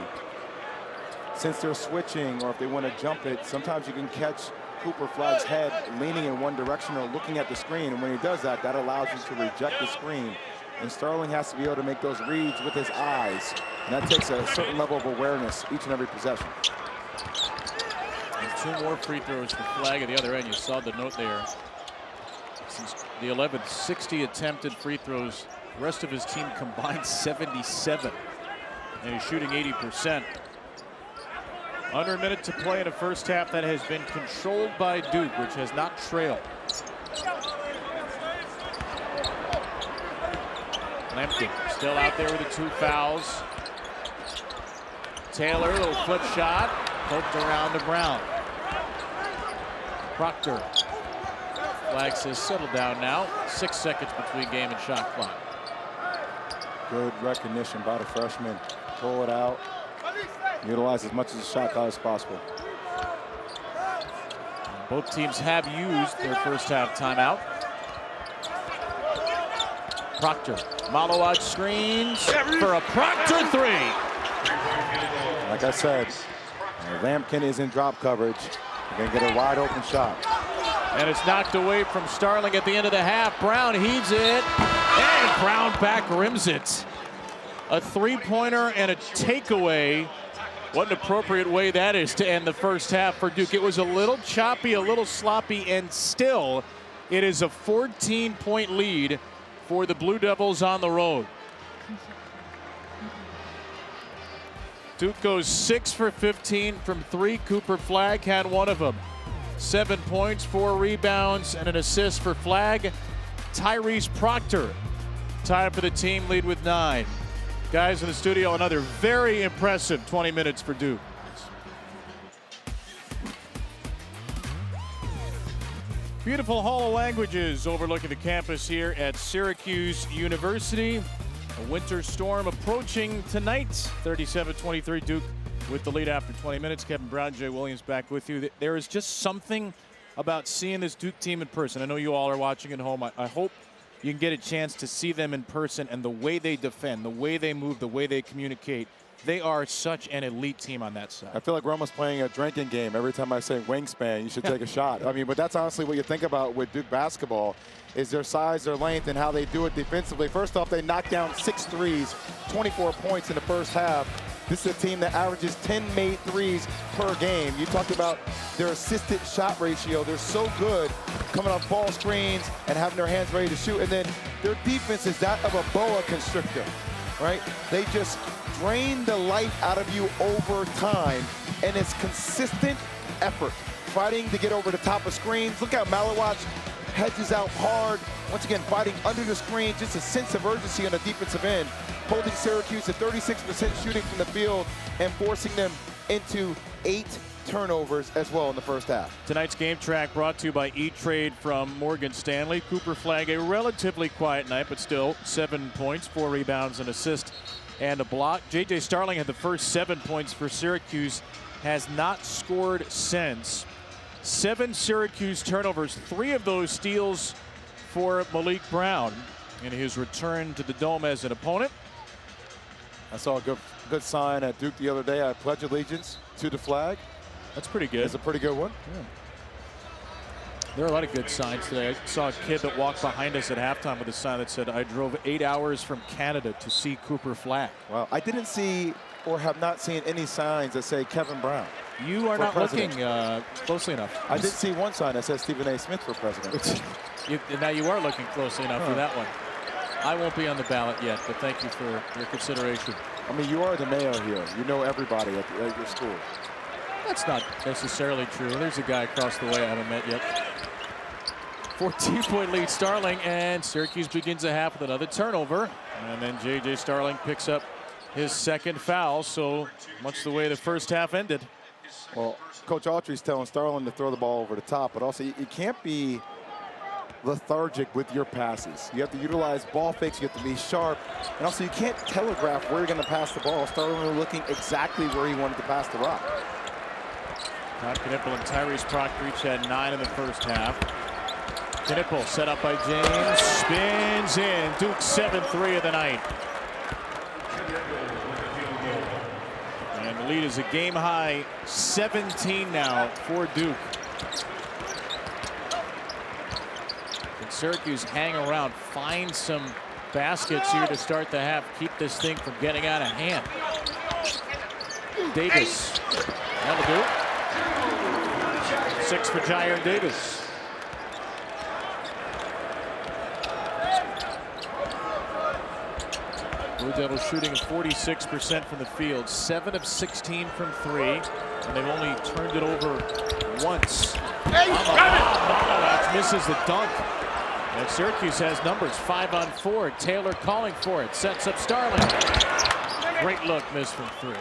since they're switching or if they want to jump it, sometimes you can catch Cooper Flag's head leaning in one direction or looking at the screen. And when he does that, that allows you to reject the screen. And Starling has to be able to make those reads with his eyes. And that takes a certain level of awareness each and every possession. And 2 more free throws for Flag at the other end. You saw the note there. Since the 11th, 60 attempted free throws. The rest of his team combined 77. And he's shooting 80%. Under a minute to play in a first half that has been controlled by Duke, which has not trailed. Lampkin still out there with the 2 fouls. Taylor, little foot shot, poked around to Brown. Proctor. Flag says settle down now. 6 seconds between game and shot clock. Good recognition by the freshman. Pull it out. Utilize as much of the shot clock as possible. Both teams have used their first half timeout. Proctor. Malowaj screens for a Proctor three. Like I said, Lampkin is in drop coverage. You're going to get a wide open shot. And it's knocked away from Starling at the end of the half. Brown heaves it, and Brown back rims it. A three-pointer and a takeaway. What an appropriate way that is to end the first half for Duke. It was a little choppy, a little sloppy, and still it is a 14-point lead for the Blue Devils on the road. Duke goes 6 for 15 from 3. Cooper Flagg had one of them. 7 points, 4 rebounds, and an assist for Flagg. Tyrese Proctor tied for the team lead with 9. Guys in the studio, another very impressive 20 minutes for Duke. Beautiful Hall of Languages overlooking the campus here at Syracuse University. A winter storm approaching tonight. 37-23 Duke with the lead after 20 minutes. Kevin Brown, Jay Williams back with you. There is just something about seeing this Duke team in person. I know you all are watching at home. I hope you can get a chance to see them in person, and the way they defend, the way they move, the way they communicate. They are such an elite team on that side. I feel like we're almost playing a drinking game. Every time I say wingspan, you should take a shot. I mean, but that's honestly what you think about with Duke basketball is their size, their length, and how they do it defensively. First off, they knocked down 6 threes, 24 points in the first half. This is a team that averages 10 made threes per game. You talked about their assisted shot ratio. They're so good coming off ball screens and having their hands ready to shoot. And then their defense is that of a boa constrictor, right? They just drain the life out of you over time, and it's consistent effort. Fighting to get over the top of screens. Look how Malowaj hedges out hard. Once again, fighting under the screen, just a sense of urgency on the defensive end. Holding Syracuse at 36% shooting from the field and forcing them into 8 turnovers as well in the first half. Tonight's game track brought to you by E-Trade from Morgan Stanley. Cooper Flagg, a relatively quiet night, but still 7 points, 4 rebounds, an assist, and a block. J.J. Starling had the first 7 points for Syracuse, has not scored since. 7 Syracuse turnovers, 3 of those steals for Malik Brown in his return to the Dome as an opponent. I saw a good sign at Duke the other day. I pledge allegiance to the flag. That's pretty good. It's a pretty good one. Yeah. There are a lot of good signs today. I saw a kid that walked behind us at halftime with a sign that said, "I drove 8 hours from Canada to see Cooper Flagg." Wow. I didn't see or have not seen any signs that say Kevin Brown. You are not president. looking closely enough. I did see one sign that says Stephen A. Smith for president. Now you are looking closely enough for that one. I won't be on the ballot yet, but thank you for your consideration. I mean, you are the mayor here. You know everybody at your school. That's not necessarily true. There's a guy across the way I haven't met yet. 14-point lead Starling, and Syracuse begins the half with another turnover. And then J.J. Starling picks up his second foul, so much the way the first half ended. Well, Coach Autry's telling Starling to throw the ball over the top, but also you can't be lethargic with your passes. You have to utilize ball fakes, you have to be sharp, and also you can't telegraph where you're going to pass the ball. Starling looking exactly where he wanted to pass the rock. Todd Knipple and Tyrese Proctor each had 9 in the first half. Knipple set up by James, spins in. Duke's 7-3 of the night. And the lead is a game high 17 now for Duke. Can Syracuse hang around, find some baskets here to start the half, keep this thing from getting out of hand. Davis, that'll do it. 6 for Jair Davis. Blue Devils shooting 46% from the field, 7 of 16 from 3, and they've only turned it over once. Malowaj misses the dunk, and Syracuse has numbers 5 on 4. Taylor calling for it, sets up Starling. Great look, missed from 3.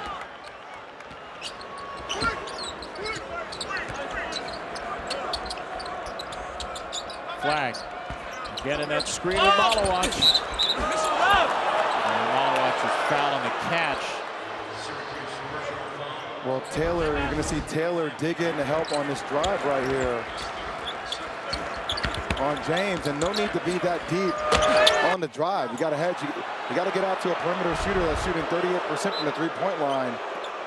Flag. Again in that screen with Malawach. And Malawach is fouled on the catch. Well, Taylor, you're going to see Taylor dig in to help on this drive right here on James, and no need to be that deep on the drive. You got to hedge. You got to get out to a perimeter shooter that's shooting 38% from the three-point line.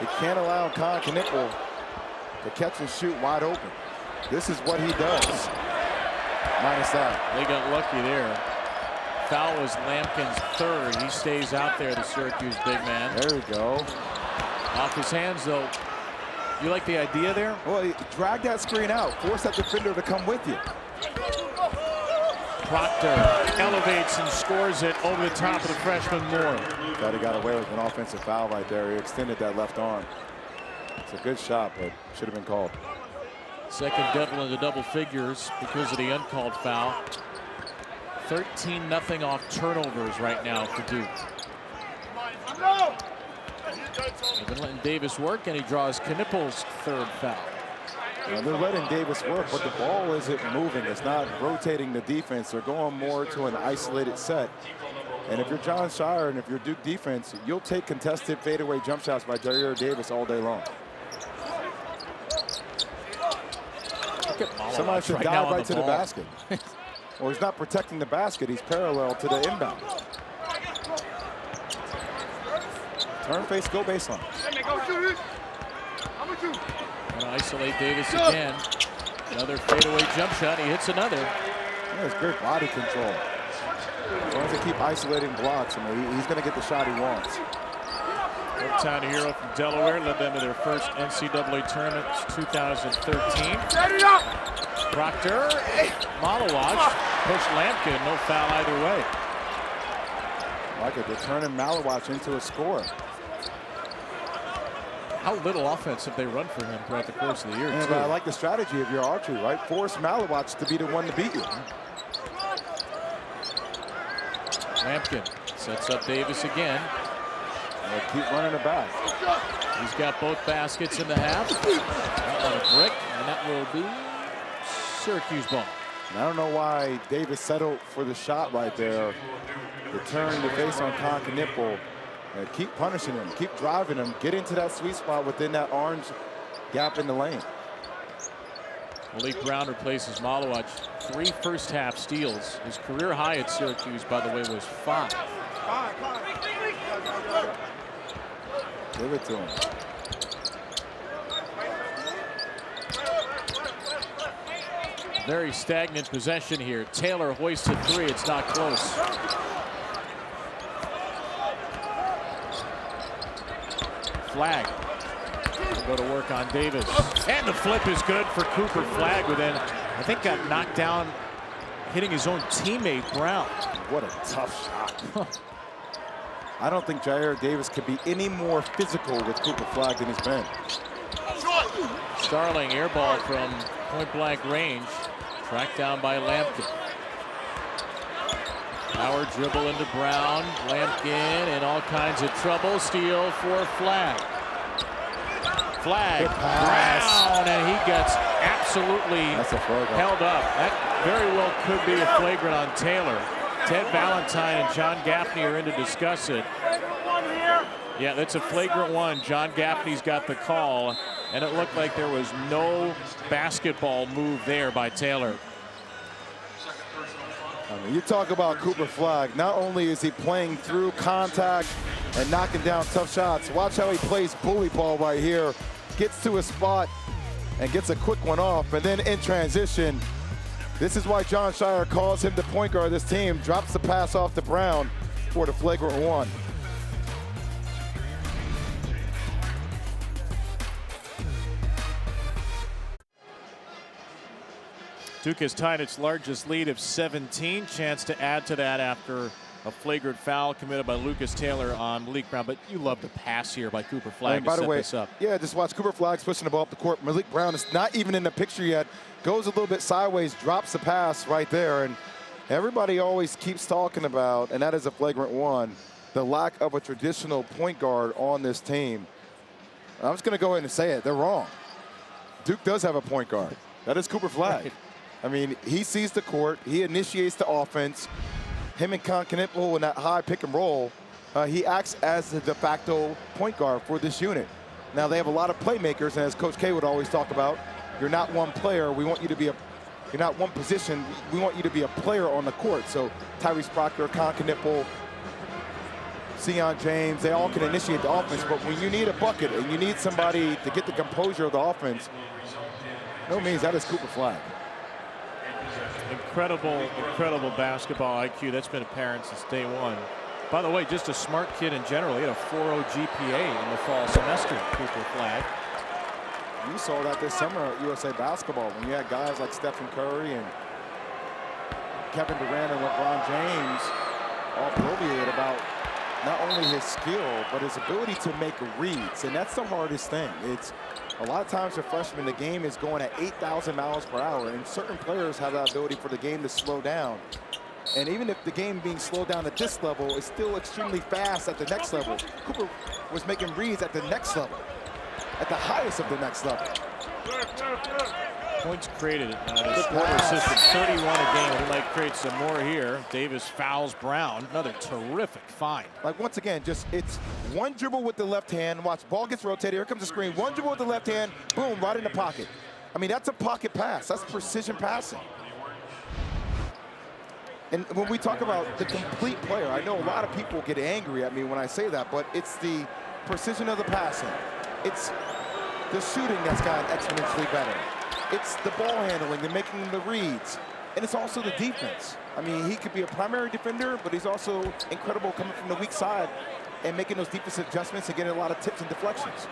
You can't allow Con Knipple to catch and shoot wide open. This is what he does. Minus that. They got lucky there. Foul was Lampkin's third. He stays out there, the Syracuse big man. There we go. Off his hands, though. You like the idea there? Well, drag that screen out. Force that defender to come with you. Proctor elevates and scores it over the top of the freshman Moore. Thought he got away with an offensive foul right there. He extended that left arm. It's a good shot, but should have been called. Second double into double figures because of the uncalled foul. 13-0 off turnovers right now for Duke. They've been letting Davis work, and he draws Knippel's third foul. They're letting Davis work, but the ball isn't moving. It's not rotating the defense. They're going more to an isolated set. And if you're John Shire and if you're Duke defense, you'll take contested fadeaway jump shots by Jair Davis all day long. Somebody should dive right to the basket. Well, he's not protecting the basket. He's parallel to the inbound. Turn, face, go baseline. Gonna isolate Davis again. Another fadeaway jump shot. He hits another. He has great body control. As long as they keep isolating blocks, he's going to get the shot he wants. Town hero from Delaware led them to their first NCAA tournament 2013. Proctor, Malawach, push Lampkin, no foul either way. Like it, they're turning Malawach into a scorer. How little offense have they run for him throughout the course of the year, Yeah, too? but I like the strategy of your archery, right? Force Malawach to be the one to beat you. Lampkin sets up Davis again. Keep running it back. He's got both baskets in the half. That one a brick, and that will be Syracuse ball. And I don't know why Davis settled for the shot right there. The turn to face on Con Knipple. And keep punishing him, keep driving him, get into that sweet spot within that orange gap in the lane. Malik Brown replaces Malawach. 3 first-half steals. His career high at Syracuse, by the way, was 5. Give it to him. Very stagnant possession here. Taylor hoists a 3. It's not close. Flag will go to work on Davis. And the flip is good for Cooper Flag, who then, I think, got knocked down hitting his own teammate, Brown. What a tough shot. I don't think Jair Davis could be any more physical with Cooper Flag than he's been. Starling airball from point-blank range. Tracked down by Lampkin. Power dribble into Brown. Lampkin in all kinds of trouble. Steal for Flag. Flag. Brown, and he gets absolutely held up. That very well could be a flagrant on Taylor. Ted Valentine and John Gaffney are in to discuss it. Yeah, that's a flagrant one. John Gaffney's got the call, and it looked like there was no basketball move there by Taylor. I mean, you talk about Cooper Flag. Not only is he playing through contact and knocking down tough shots, watch how he plays bully ball right here. Gets to a spot and gets a quick one off, and then in transition, this is why John Shire calls him the point guard of this team. Drops the pass off to Brown for the flagrant one. Duke has tied its largest lead of 17. Chance to add to that after a flagrant foul committed by Lucas Taylor on Malik Brown. But you love the pass here by Cooper Flag to set this up. Yeah, just watch Cooper Flag's pushing the ball up the court. Malik Brown is not even in the picture yet. Goes a little bit sideways, drops the pass right there. And everybody always keeps talking about, and that is a flagrant one, the lack of a traditional point guard on this team. I'm just going to go ahead and say it. They're wrong. Duke does have a point guard. That is Cooper Flag. Right. I mean, he sees the court. He initiates the offense. Him and Knippel in that high pick and roll, he acts as the de facto point guard for this unit. Now, they have a lot of playmakers, and as Coach K would always talk about, you're not one player. We want you to be you're not one position. We want you to be a player on the court. So Tyrese Proctor, Knippel, Sion James, they all can initiate the offense. But when you need a bucket and you need somebody to get the composure of the offense, no means that is Cooper Flagg. Incredible basketball IQ. That's been apparent since day one. By the way, just a smart kid in general. He had a 4.0 GPA in the fall semester, Cooper Flagg. You saw that this summer at USA Basketball when you had guys like Stephen Curry and Kevin Durant and LeBron James all bloviate about not only his skill, but his ability to make reads. And that's the hardest thing. It's a lot of times for freshmen, the game is going at 8,000 miles per hour, and certain players have that ability for the game to slow down. And even if the game being slowed down at this level, it's still extremely fast at the next level. Cooper was making reads at the next level, at the highest of the next level. Points created, the quarter system, 31 a game. He might create some more here. Davis fouls Brown. Another terrific find. Like, once again, just it's one dribble with the left hand. Watch, ball gets rotated. Here comes the screen. One dribble with the left hand. Boom, right in the pocket. I mean, that's a pocket pass. That's precision passing. And when we talk about the complete player, I know a lot of people get angry at me when I say that, but it's the precision of the passing. It's the shooting that's gotten exponentially better. It's the ball handling and making the reads. And it's also the defense. I mean, he could be a primary defender, but he's also incredible coming from the weak side and making those defensive adjustments and getting a lot of tips and deflections.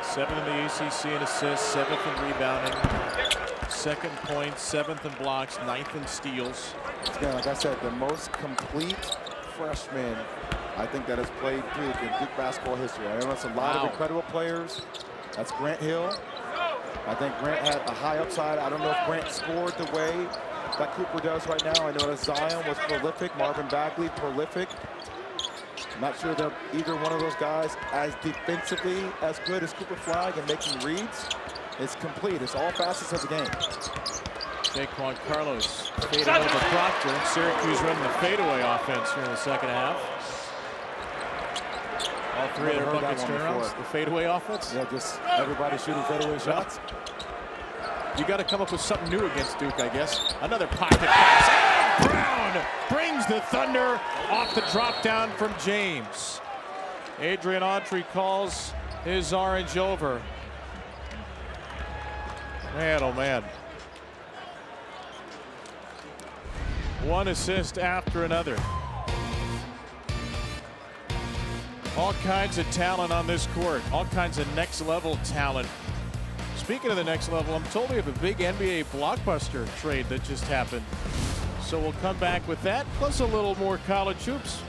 7th in the ACC in assists, 7th in rebounding, 2nd points, 7th in blocks, 9th in steals. Again, like I said, the most complete freshman I think that has played Duke in Duke basketball history. I know that's a lot of incredible players. That's Grant Hill. I think Grant had a high upside. I don't know if Grant scored the way that Cooper does right now. I know that Zion was prolific, Marvin Bagley prolific. I'm not sure that either one of those guys as defensively as good as Cooper Flagg and making reads. It's complete. It's all facets of the game. Jaquan Carlos faded over Proctor. Syracuse running the fadeaway offense here in the second half. All three of their buckets turnarounds. The fadeaway offense? Yeah, just everybody shooting fadeaway shots. You got to come up with something new against Duke, I guess. Another pocket pass. Brown brings the Thunder off the drop down from James. Adrian Autry calls his orange over. Man, oh man. One assist after another. All kinds of talent on this court. All kinds of next level talent. Speaking of the next level, I'm told we have a big NBA blockbuster trade that just happened. So we'll come back with that, plus a little more college hoops.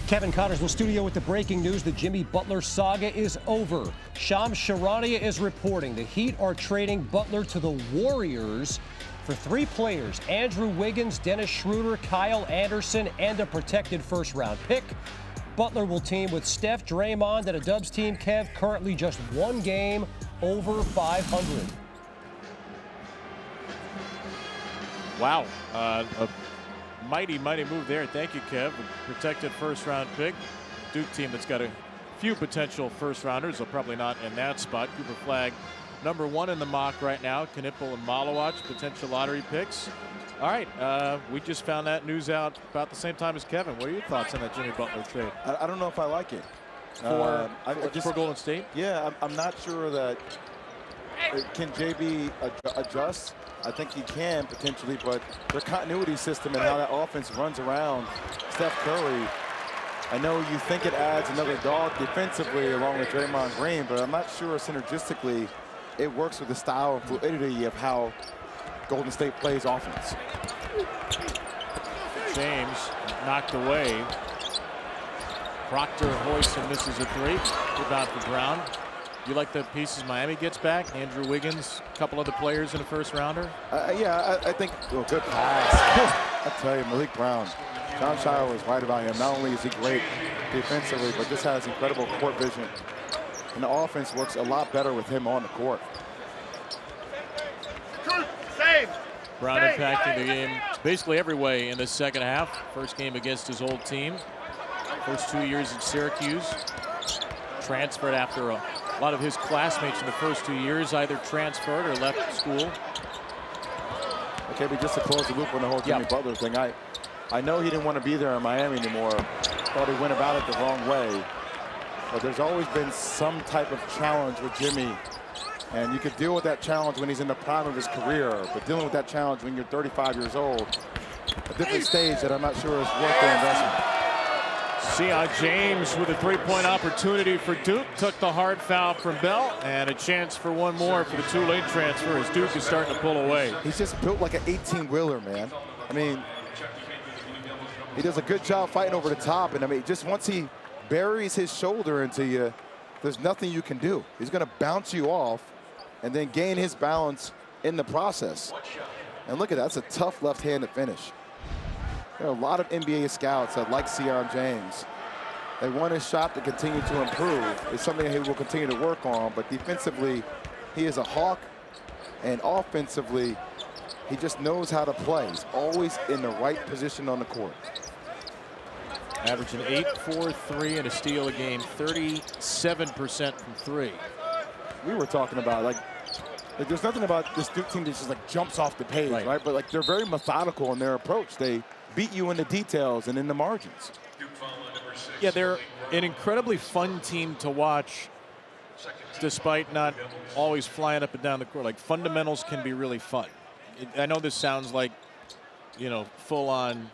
Kevin Connors in studio with the breaking news. The Jimmy Butler saga is over. Shams Charania is reporting the Heat are trading Butler to the Warriors for 3 players: Andrew Wiggins, Dennis Schroeder, Kyle Anderson, and a protected first-round pick. Butler will team with Steph, Draymond, and a Dubs team, Kev, currently just 1 game over 500. Wow. A mighty move there. Thank you, Kev. A protected first-round pick. Duke team that's got a few potential first-rounders. They'll probably not in that spot. Cooper Flagg, #1 in the mock right now. Knippel and Malawach, potential lottery picks. All right, we just found that news out about the same time as Kevin. What are your thoughts on that Jimmy Butler trade? I don't know if I like it. For Golden State? Yeah, I'm not sure that can JB adjust. I think he can potentially, but their continuity system and how that offense runs around Steph Curry, I know you think it adds another dog defensively along with Draymond Green, but I'm not sure synergistically it works with the style and fluidity of how Golden State plays offense. James knocked away. Proctor hoists and misses a 3. Rebound for Brown. You like the pieces Miami gets back? Andrew Wiggins, a couple other players in a first rounder? Yeah, I think, good pass. I tell you, Malik Brown. Jon Scheyer was right about him. Not only is he great defensively, but just has incredible court vision. And the offense works a lot better with him on the court. Brown impacting the game basically every way in the second half. First game against his old team. First 2 years at Syracuse. Transferred after a lot of his classmates in the first 2 years either transferred or left school. Okay, but just to close the loop on the whole Jimmy Butler thing, I know he didn't want to be there in Miami anymore. Thought he went about it the wrong way. But there's always been some type of challenge with Jimmy. And you could deal with that challenge when he's in the prime of his career. But dealing with that challenge when you're 35 years old, a different stage that I'm not sure is worth the investment. Sion James with a three-point opportunity for Duke. Took the hard foul from Bell. And a chance for one more for the Tulane transfer as Duke is starting to pull away. He's just built like an 18-wheeler, man. I mean, he does a good job fighting over the top. And I mean, just once he buries his shoulder into you, there's nothing you can do. He's going to bounce you off and then gain his balance in the process. And look at that. That's a tough left-handed finish. There are a lot of NBA scouts that like Sion James. They want his shot to continue to improve. It's something that he will continue to work on. But defensively, he is a hawk. And offensively, he just knows how to play. He's always in the right position on the court. Averaging 8, 4, 3, and a steal a game, 37% from three. We were talking about, like there's nothing about this Duke team that just like jumps off the page, right? But like they're very methodical in their approach. They beat you in the details and in the margins. Yeah, they're an incredibly fun team to watch, despite not always flying up and down the court. Like, fundamentals can be really fun. I know this sounds like, you know, full-on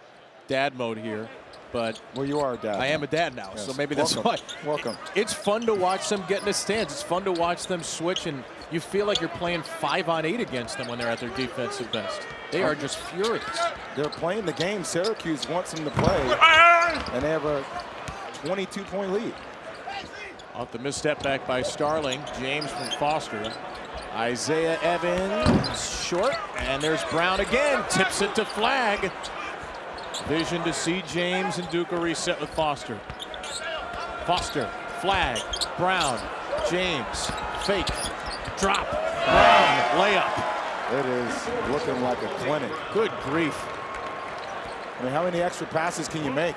dad mode here. But well, you are a dad. I am a dad now, yes. So maybe that's why. Welcome. It's fun to watch them get in the stands. It's fun to watch them switch, and you feel like you're playing 5-on-8 against them when they're at their defensive best. They are just furious. They're playing the game Syracuse wants them to play, and they have a 22-point lead. Off the misstep back by Starling. James from Foster. Isaiah Evans short, and there's Brown again. Tips it to Flag. Vision to see James, and Duke will reset with Foster. Foster, Flag, Brown, James, fake, drop, Brown, layup. It is looking like a clinic. Good grief. I mean, how many extra passes can you make?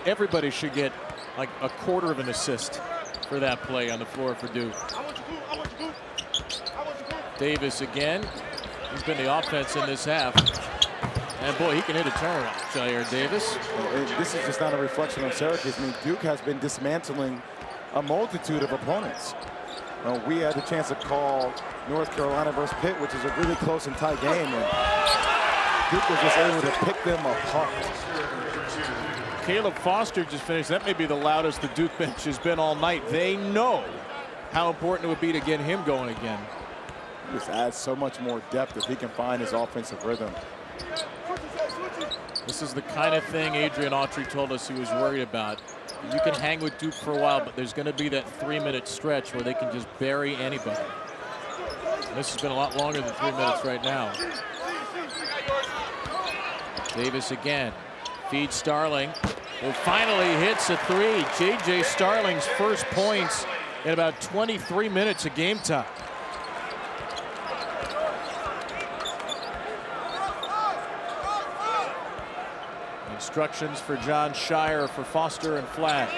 Everybody should get like a quarter of an assist for that play on the floor for Duke. Davis again. He's been the offense in this half. And boy, he can hit a turnaround, Jair Davis. This is just not a reflection on Syracuse. I mean, Duke has been dismantling a multitude of opponents. We had the chance to call North Carolina versus Pitt, which is a really close and tight game, and Duke was just able to pick them apart. Caleb Foster just finished. That may be the loudest the Duke bench has been all night. They know how important it would be to get him going again. He just adds so much more depth if he can find his offensive rhythm. This is the kind of thing Adrian Autry told us he was worried about. You can hang with Duke for a while, but there's going to be that 3-minute stretch where they can just bury anybody. And this has been a lot longer than 3 minutes right now. Davis again. Feeds Starling, who finally hits a three. J.J. Starling's first points in about 23 minutes of game time. Instructions for Jon Scheyer for Foster and Flag.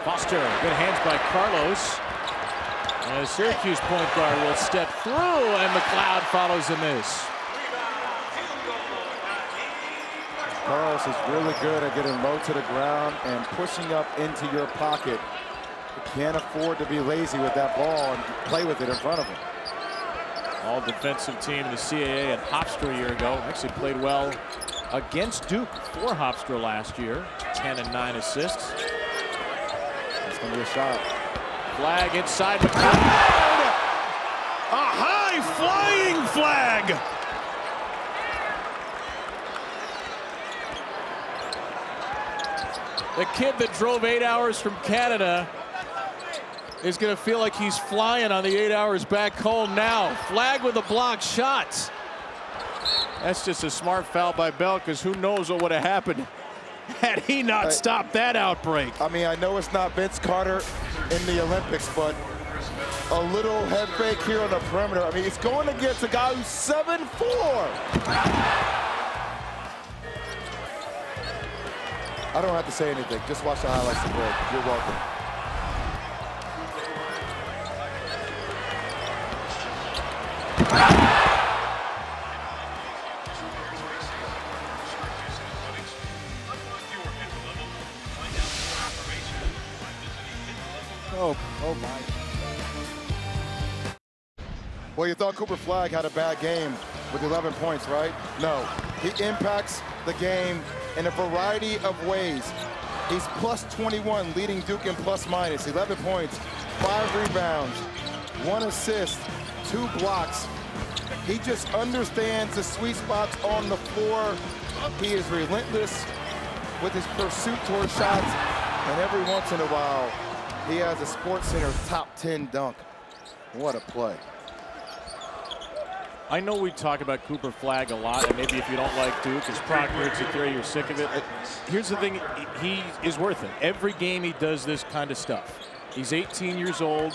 Foster, good hands by Carlos. And a Syracuse point guard will step through, and McLeod follows the miss. Carlos is really good at getting low to the ground and pushing up into your pocket. You can't afford to be lazy with that ball and play with it in front of him. All defensive team in the CAA and Hofstra a year ago. Actually played well against Duke for Hofstra last year. 10 and 9 assists. That's going to be a shot. Flag inside McLeod. A high flying flag. The kid that drove 8 hours from Canada is going to feel like he's flying on the 8 hours back home now. Flag with a blocked shot. That's just a smart foul by Bell, because who knows what would have happened had he not stopped that outbreak. I mean, I know it's not Vince Carter in the Olympics, but a little head fake here on the perimeter. I mean, it's going against a guy who's 7'4". I don't have to say anything. Just watch the highlights of the break. You're welcome. Oh my. Well, you thought Cooper Flagg had a bad game with 11 points, right? No. He impacts the game in a variety of ways. He's plus 21, leading Duke in plus minus. 11 points, 5 rebounds, 1 assist, 2 blocks. He just understands the sweet spots on the floor. He is relentless with his pursuit towards shots, and every once in a while, he has a SportsCenter top 10 dunk. What a play. I know we talk about Cooper Flagg a lot, and maybe if you don't like Duke, it's Proctor, it's a theory, you're sick of it. Here's the thing, he is worth it. Every game he does this kind of stuff. He's 18 years old.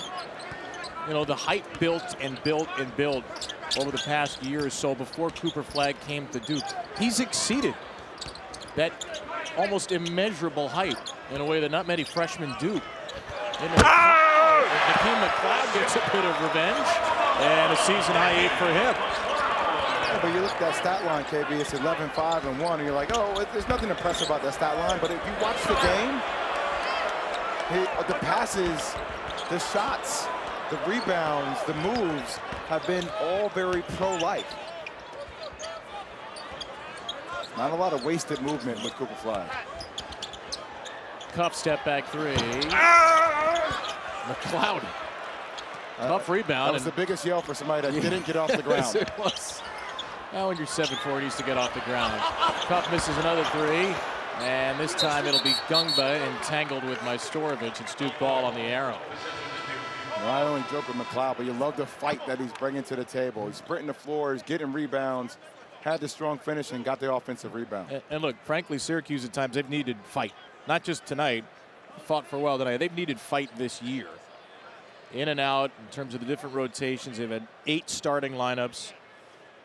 You know, the hype built and built and built over the past year or so before Cooper Flagg came to Duke. He's exceeded that almost immeasurable hype in a way that not many freshmen do. Nakeem McLeod gets a bit of revenge, and a season-high 8 for him. Yeah, but you look at that stat line, KB, it's 11, 5, and 1, and you're like, oh, there's nothing impressive about that stat line. But if you watch the game, the passes, the shots, the rebounds, the moves have been all very pro-like. Not a lot of wasted movement with Cooper Flagg. Cuff step back 3. McLeod. Tough rebound. That was the biggest yell for somebody that didn't get off the ground. Yes, it was. Now when you're 7'4", he needs to get off the ground. Cuff misses another 3. And this time it'll be Gungba entangled with Majstorovic. It's Duke ball on the arrow. Well, I only joke with McLeod, but you love the fight that he's bringing to the table. He's sprinting the floor, he's getting rebounds, had the strong finish, and got the offensive rebound. And look, frankly, Syracuse at times, they've needed fight. Not just tonight. Fought for a while tonight. They've needed fight this year. In and out in terms of the different rotations. They've had 8 starting lineups.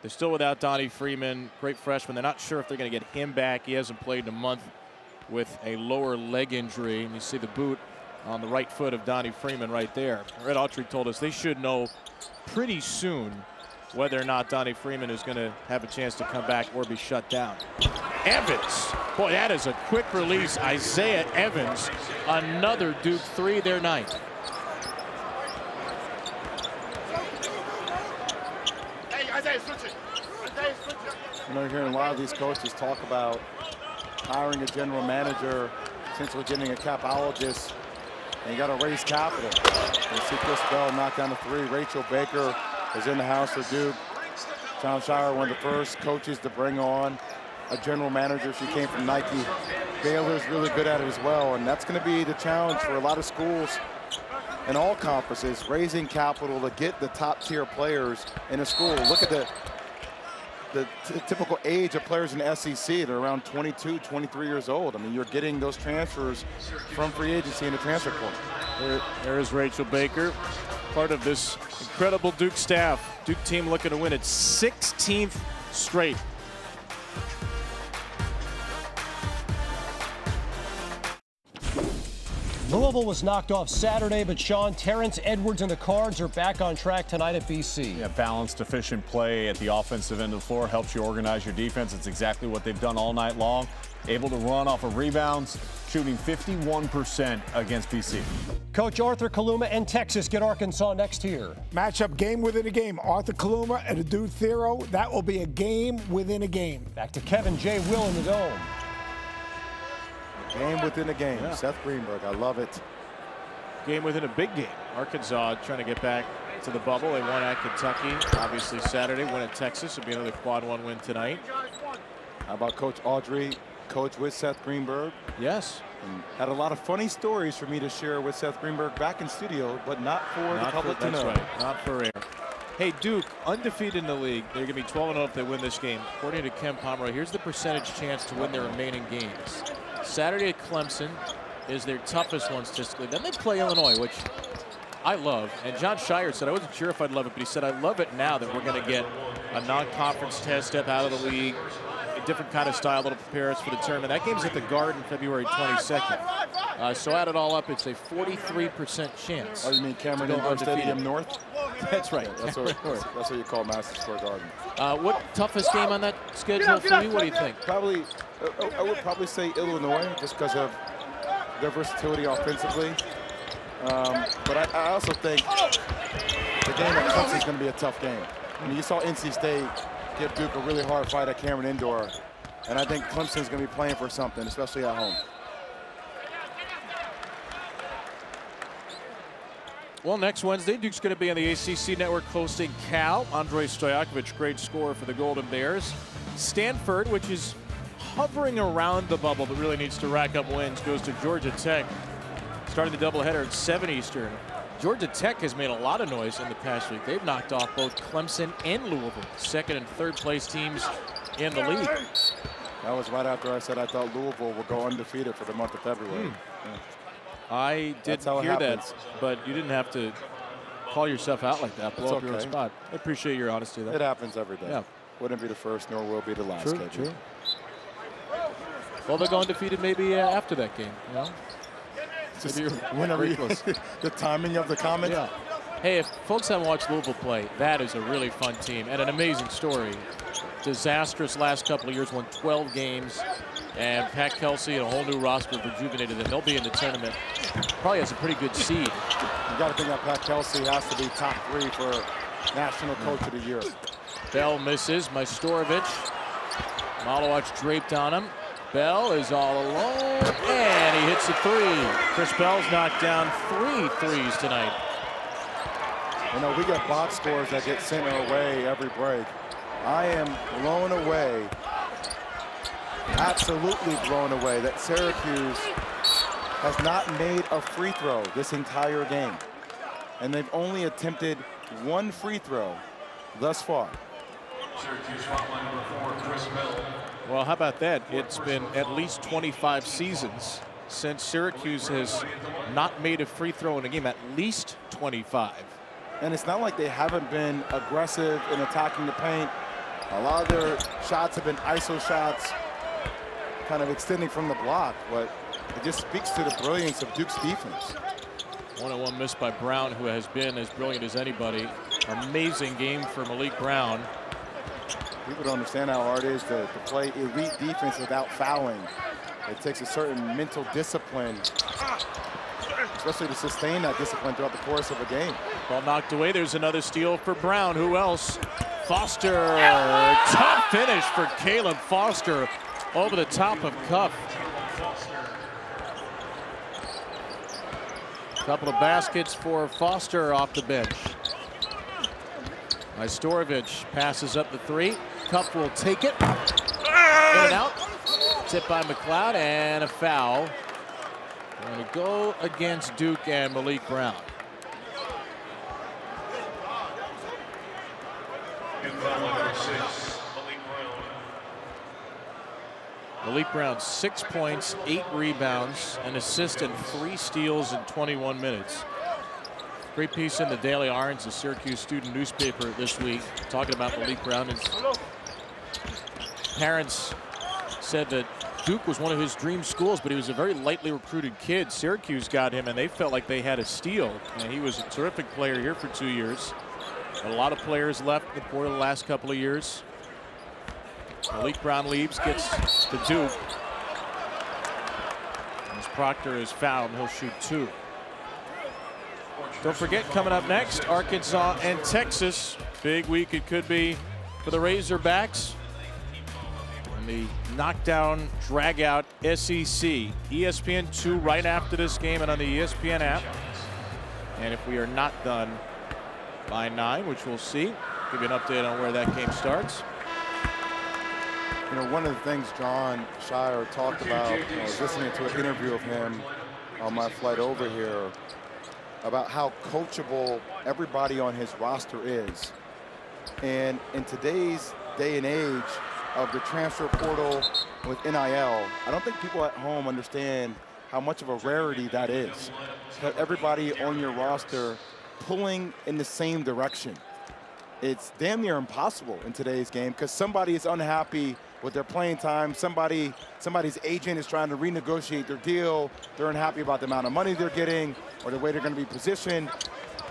They're still without Donnie Freeman, great freshman. They're not sure if they're going to get him back. He hasn't played in a month with a lower leg injury. And you see the boot on the right foot of Donnie Freeman right there. Red Autry told us they should know pretty soon whether or not Donnie Freeman is going to have a chance to come back or be shut down. Evans. Boy, that is a quick release. Isaiah Evans, another Duke 3, their 9th. You know, you're hearing a lot of these coaches talk about hiring a general manager, essentially getting a capologist, and you got to raise capital. You see Chris Bell knock down the 3. Rachel Baker is in the house for Duke. John Shire, one of the first coaches to bring on a general manager. She came from Nike. Baylor's really good at it as well, and that's going to be the challenge for a lot of schools in all conferences, raising capital to get the top-tier players in a school. Look at the typical age of players in the SEC. They're around 22, 23 years old. I mean, you're getting those transfers from free agency in the transfer portal. There is Rachel Baker, part of this incredible Duke staff. Duke team looking to win its 16th straight. Louisville was knocked off Saturday, but Sean, Terrence Edwards and the Cards are back on track tonight at BC. Yeah, balanced, efficient play at the offensive end of the floor helps you organize your defense. It's exactly what they've done all night long. Able to run off of rebounds, shooting 51% against BC. Coach Arthur Kaluma and Texas get Arkansas next year. Matchup game within a game. Arthur Kaluma and Adu Thero. That will be a game within a game. Back to Kevin J. Will in the Dome. Game within a game. Yeah. Seth Greenberg, I love it. Game within a big game. Arkansas trying to get back to the bubble. They won at Kentucky, obviously Saturday. Win at Texas. It'll be another quad 1 win tonight. How about Coach Audrey coached with Seth Greenberg. Yes. And had a lot of funny stories for me to share with Seth Greenberg back in studio, but not for the public to know. That's right, not for air. Hey, Duke, undefeated in the league. They're going to be 12-0 if they win this game. According to Ken Pomeroy, here's the percentage chance to win their remaining games. Saturday at Clemson is their toughest one statistically. Then they play Illinois, which I love. And John Shire said, I wasn't sure if I'd love it, but he said, I love it now that we're going to get a non-conference test step out of the league, a different kind of style that'll prepare us for the tournament. That game's at the Garden February 22nd. So add it all up, it's a 43% chance. Oh, you mean Cameron Indoor Stadium North? That's right. Yeah, that's what you call Madison Square Garden. What toughest game on that schedule for you? What do you think? Probably, I would probably say Illinois, just because of their versatility offensively. But I also think the game at Clemson is going to be a tough game. I mean, you saw NC State give Duke a really hard fight at Cameron Indoor, and I think Clemson's going to be playing for something, especially at home. Well, next Wednesday, Duke's going to be on the ACC Network hosting Cal. Andrei Stojakovic, great scorer for the Golden Bears. Stanford, which is hovering around the bubble but really needs to rack up wins, goes to Georgia Tech. Starting the doubleheader at 7 Eastern. Georgia Tech has made a lot of noise in the past week. They've knocked off both Clemson and Louisville, second and third place teams in the league. That was right after I said I thought Louisville would go undefeated for the month of February. Yeah. I did hear that, but you didn't have to call yourself out like that. Blow up your own spot. I appreciate your honesty there. It happens every day. Yeah. Wouldn't be the first, nor will be the last. True. Well, they'll go undefeated maybe after that game, you know? Whenever the timing of the comment. Yeah. Hey, if folks haven't watched Louisville play, that is a really fun team and an amazing story. Disastrous last couple of years, won 12 games, and Pat Kelsey and a whole new roster rejuvenated them. They'll be in the tournament. Probably has a pretty good seed. You got to think that Pat Kelsey has to be top 3 for National Coach of the Year. Bell misses. Majstorovic. Malowicz draped on him. Bell is all alone, and he hits a 3. Chris Bell's knocked down 3 threes tonight. You know, we get box scores that get sent our way every break. I am blown away, absolutely blown away, that Syracuse has not made a free throw this entire game. And they've only attempted 1 free throw thus far. Syracuse hotline number 4, Chris Bell. Well, how about that? It's been at least 25 seasons since Syracuse has not made a free throw in a game, at least 25. And it's not like they haven't been aggressive in attacking the paint. A lot of their shots have been ISO shots, kind of extending from the block, but it just speaks to the brilliance of Duke's defense. 1-on-1 miss by Brown, who has been as brilliant as anybody. Amazing game for Malik Brown. People don't understand how hard it is to play elite defense without fouling. It takes a certain mental discipline, especially to sustain that discipline throughout the course of a game. Ball knocked away. There's another steal for Brown. Who else? Foster. Tough finish for Caleb Foster over the top of Cuff. Couple of baskets for Foster off the bench. Majstorovic passes up the 3. Cuff will take it. In and out. Tipped by McLeod, and a foul. Going to go against Duke and Malik Brown. Malik Brown, 6 points, 8 rebounds, an assist, and 3 steals in 21 minutes. Great piece in the Daily Orange, the Syracuse student newspaper this week, talking about Malik Brown. His parents said that Duke was one of his dream schools, but he was a very lightly recruited kid. Syracuse got him, and they felt like they had a steal. And he was a terrific player here for 2 years. A lot of players left the portal the last couple of years. Malik Brown leaves, gets to Duke. As Proctor is fouled, he'll shoot 2. Don't forget, coming up next, Arkansas and Texas. Big week it could be for the Razorbacks. And the knockdown, drag-out SEC. ESPN2 right after this game and on the ESPN app. And if we are not done by 9, which we'll see, give you an update on where that game starts. You know, one of the things Jon Scheyer talked about, I was listening to an interview of him on my flight over here, about how coachable everybody on his roster is. And in today's day and age of the transfer portal with NIL, I don't think people at home understand how much of a rarity that is. That everybody on your roster pulling in the same direction. It's damn near impossible in today's game because somebody is unhappy with their playing time. Somebody's agent is trying to renegotiate their deal. They're unhappy about the amount of money they're getting or the way they're going to be positioned.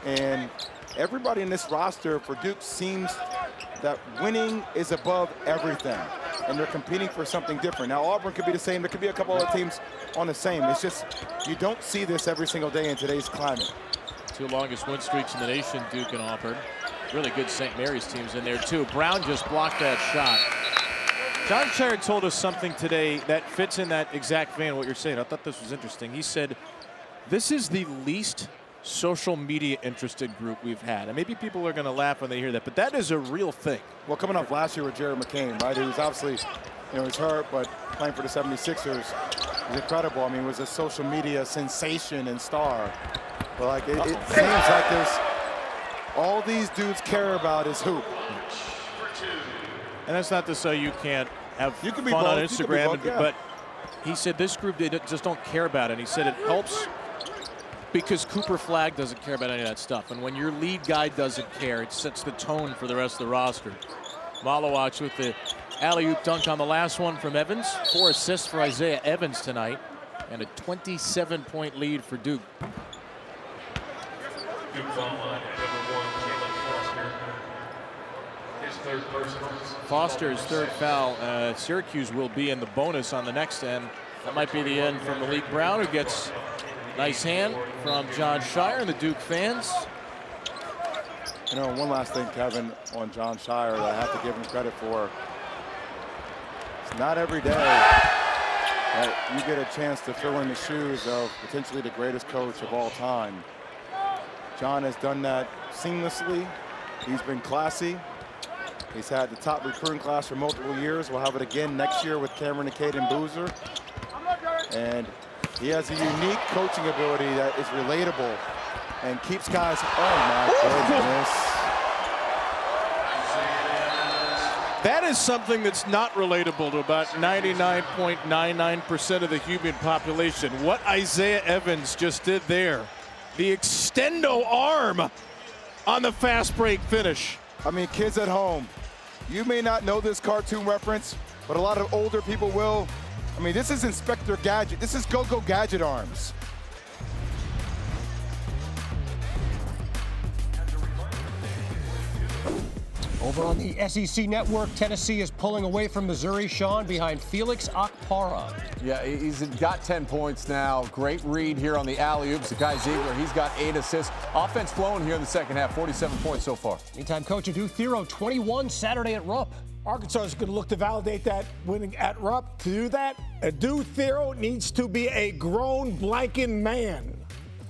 And everybody in this roster for Duke seems that winning is above everything. And they're competing for something different. Now, Auburn could be the same. There could be a couple other teams on the same. It's just, you don't see this every single day in today's climate. Two longest win streaks in the nation, Duke and Auburn. Really good St. Mary's teams in there, too. Brown just blocked that shot. Jon Scheyer told us something today that fits in that exact vein, what you're saying. I thought this was interesting. He said, this is the least social media interested group we've had. And maybe people are going to laugh when they hear that, but that is a real thing. Well, coming off last year with Jared McCain, right? He was obviously, you know, he's hurt, but playing for the 76ers was incredible. I mean, he was a social media sensation and star. But like, it seems like there's all these dudes care about is hoop. And that's not to say you can't have You can fun be on both. Instagram, Both, yeah. but he said this group, they just don't care about it. And he said it helps because Cooper Flagg doesn't care about any of that stuff. And when your lead guy doesn't care, it sets the tone for the rest of the roster. Malowacz with the alley-oop dunk on the last one from Evans. 4 assists for Isaiah Evans tonight. And a 27-point lead for Duke. Duke's online at number 1, Caleb Foster. His third personal. Foster's third foul. Syracuse will be in the bonus on the next end. That might be the end from Malik Brown, who gets nice hand from Jon Scheyer and the Duke fans. You know, one last thing, Kevin, on Jon Scheyer that I have to give him credit for. It's not every day that you get a chance to fill in the shoes of potentially the greatest coach of all time. Jon has done that seamlessly. He's been classy. He's had the top recruiting class for multiple years. We'll have it again next year with Cameron and Caden Boozer. And he has a unique coaching ability that is relatable and keeps guys, oh my goodness. That is something that's not relatable to about 99.99% of the human population. What Isaiah Evans just did there. The extendo arm on the fast break finish. I mean, kids at home, you may not know this cartoon reference, but a lot of older people will. I mean, this is Inspector Gadget. This is Go-Go Gadget arms. Over on the SEC Network, Tennessee is pulling away from Missouri, Sean, behind Felix Okpara. Yeah, he's got 10 points now. Great read here on the alley-oops. Kai Ziegler, he's got 8 assists. Offense flowing here in the second half, 47 points so far. Meantime, coach Adu Thero, 21 Saturday at Rupp. Arkansas is going to look to validate that winning at Rupp. To do that, Adu Thero needs to be a grown blanking man.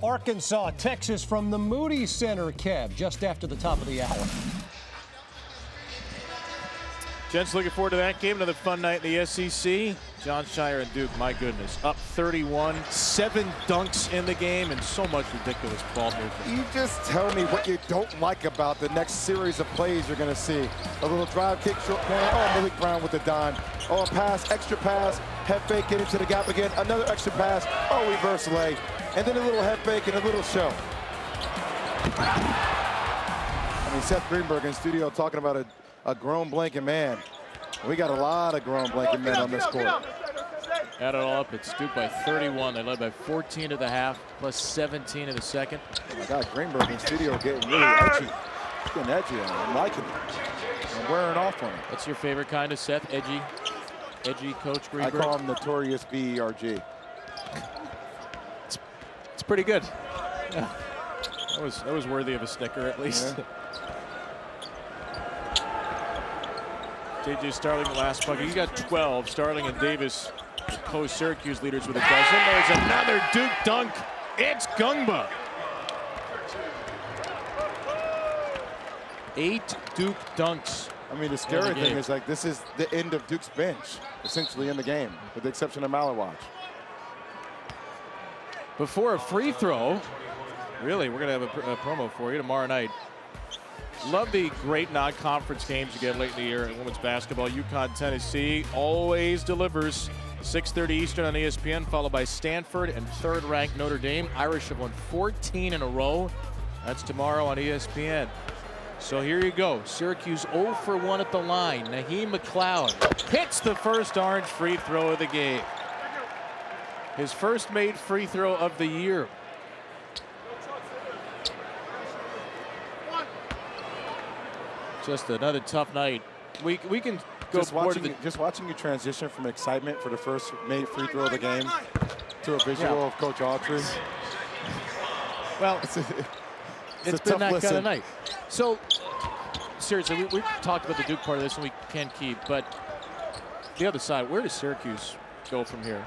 Arkansas, Texas from the Moody Center, Kev, just after the top of the hour. Gents, looking forward to that game. Another fun night in the SEC. Jon Scheyer and Duke, my goodness, up 31, 7 dunks in the game, and so much ridiculous ball movement. You just tell me what you don't like about the next series of plays you're going to see. A little drive, kick, short corner. Oh, Malik Brown with the dime. Oh, a pass, extra pass, head fake, get into the gap again. Another extra pass. Oh, reverse lay. And then a little head fake and a little show. I mean, Seth Greenberg in studio talking about a grown blanket man. We got a lot of grown blanket men on this court. Add it all up, it's Duke by 31. They led by 14 at the half, plus 17 in the second. Oh my God, Greenberg in studio getting really edgy. He's getting edgy on it. I'm liking it. I'm wearing off on it. What's your favorite kind of Seth? Edgy Coach Greenberg? I call him Notorious B.E.R.G. It's pretty good. Yeah. That was worthy of a snicker at least. Yeah. J.J. Starling, the last bucket. He got 12. Starling and Davis, the co-Syracuse leaders, with a dozen. There's another Duke dunk. It's Gungba. 8 Duke dunks I mean, the scary thing is, like, this is the end of Duke's bench, essentially, in the game, with the exception of Malawach. Before a free throw, really, we're going to have a promo for you tomorrow night. Love the great non-conference games you get late in the year in women's basketball. UConn, Tennessee always delivers. 6:30 Eastern on ESPN, followed by Stanford and third-ranked Notre Dame. Irish have won 14 in a row. That's tomorrow on ESPN. So here you go. Syracuse 0 for 1 at the line. Naheem McLeod hits the first Orange free throw of the game. His first made free throw of the year. Just another tough night. We can go just watching you transition from excitement for the first made free throw of the game to a visual of Coach Autry. Well, it's been that kind of night. So, seriously, we talked about the Duke part of this, and we can keep. But the other side, where does Syracuse go from here?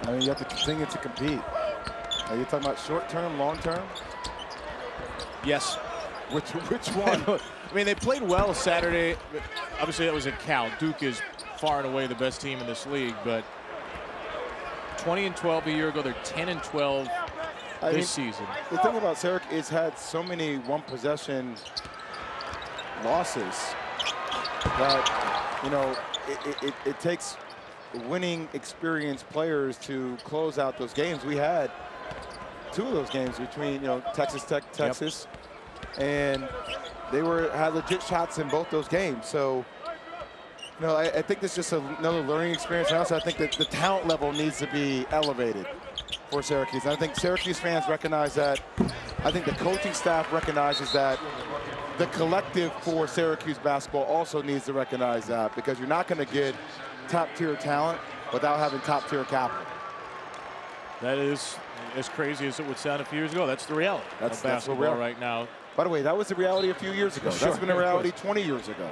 I mean, you have to continue to compete. Are you talking about short-term, long-term? Yes. Which one? I mean, they played well Saturday. Obviously, that was a Cal. Duke is far and away the best team in this league, but 20-12 a year ago. They're 10-12 this season. The thing about Syracuse is had so many one-possession losses that, you know, it takes winning, experienced players to close out those games. We had 2 of those games between, you know, Texas Tech, Texas. Yep. And they had legit shots in both those games. So, you know, I think this is just another learning experience. And also, I think that the talent level needs to be elevated for Syracuse. And I think Syracuse fans recognize that. I think the coaching staff recognizes that. The collective for Syracuse basketball also needs to recognize that, because you're not going to get top-tier talent without having top-tier capital. That is as crazy as it would sound a few years ago. That's the reality of basketball right now. By the way, that was the reality a few years ago. Sure, that's been a reality 20 years ago.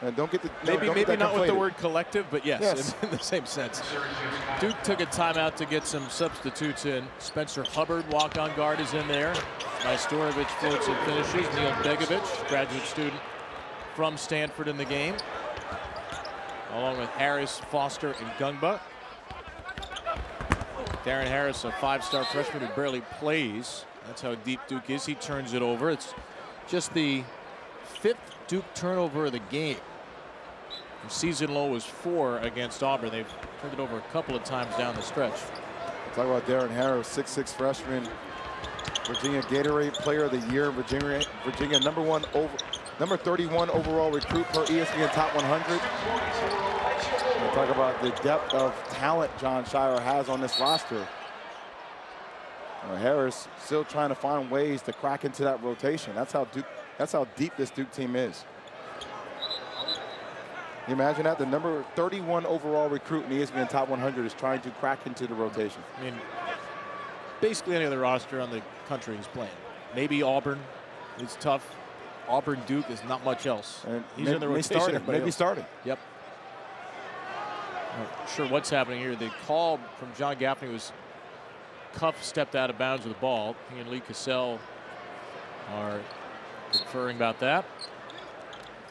And don't get the maybe not with the word collective, but yes. In the same sense. Duke took a timeout to get some substitutes in. Spencer Hubbard, walk-on guard, is in there. Majstorovic floats and finishes. Neil Begovic, graduate student from Stanford, in the game, along with Harris, Foster, and Gungba. Darren Harris, a 5-star freshman who barely plays. That's how deep Duke is. He turns it over. It's just the 5th Duke turnover of the game. The season low was 4 against Auburn. They've turned it over a couple of times down the stretch. Talk about Darren Harris, 6'6" freshman, Virginia Gatorade Player of the Year. Virginia number 31 overall recruit per ESPN Top 100. We'll talk about the depth of talent John Shire has on this roster. Harris still trying to find ways to crack into that rotation. That's how deep this Duke team is. You imagine that? The number 31 overall recruit in the ESPN Top 100 is trying to crack into the rotation. I mean, basically any other roster on the country is playing. Maybe Auburn. It's tough. Auburn, Duke is not much else. And he's in the rotation. Maybe starting. Yep. Not sure what's happening here. The call from John Gaffney was Cuff stepped out of bounds with the ball. He and Lee Cassell are conferring about that.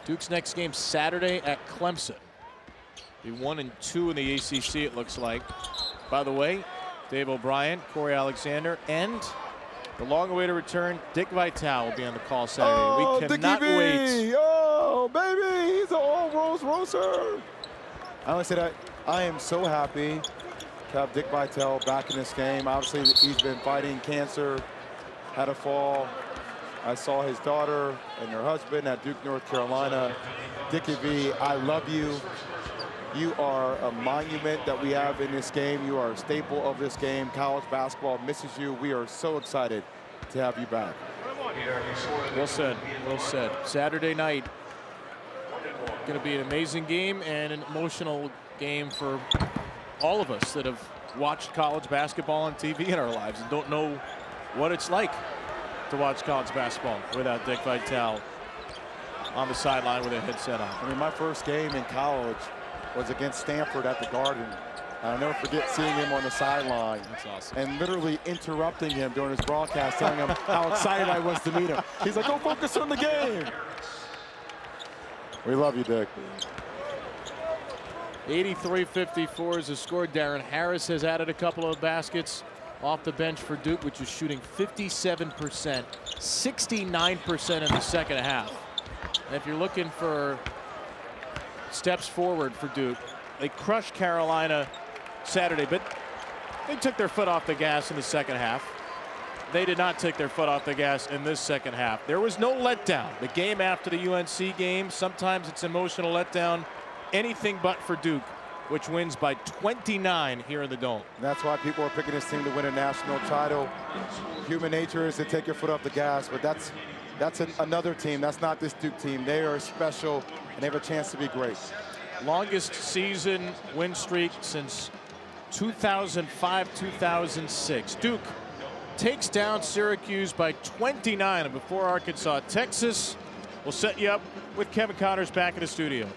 Duke's next game Saturday at Clemson. Be 1-2 in the ACC, it looks like. By the way, Dave O'Brien, Corey Alexander, and the long-awaited return, Dick Vitale will be on the call Saturday. Oh, we cannot wait. Oh, baby, he's an old Rolls Roycer. I want to say that I am so happy to have Dick Vitale back in this game. Obviously, he's been fighting cancer, had a fall. I saw his daughter and her husband at Duke, North Carolina. Dickie V, I love you. You are a monument that we have in this game. You are a staple of this game. College basketball misses you. We are so excited to have you back. Well said. Well said. Saturday night, going to be an amazing game and an emotional game for all of us that have watched college basketball on TV in our lives and don't know what it's like to watch college basketball without Dick Vitale on the sideline with a headset on. I mean, my first game in college was against Stanford at the Garden. And I'll never forget seeing him on the sideline. That's awesome. And literally interrupting him during his broadcast, telling him how excited I was to meet him. He's like, go focus on the game. We love you, Dick. 83-54 is the score. Darren Harris has added a couple of baskets off the bench for Duke, which is shooting 57%, 69% in the second half. And if you're looking for steps forward for Duke, they crushed Carolina Saturday, but they took their foot off the gas in the second half. They did not take their foot off the gas in this second half. There was no letdown. The game after the UNC game, sometimes it's emotional letdown. Anything but for Duke, which wins by 29 here in the Dome. That's why people are picking this team to win a national title. Human nature is to take your foot off the gas, but that's another team. That's not this Duke team. They are special, and they have a chance to be great. Longest season win streak since 2005-2006. Duke takes down Syracuse by 29. And before Arkansas, Texas will set you up with Kevin Connors back in the studio.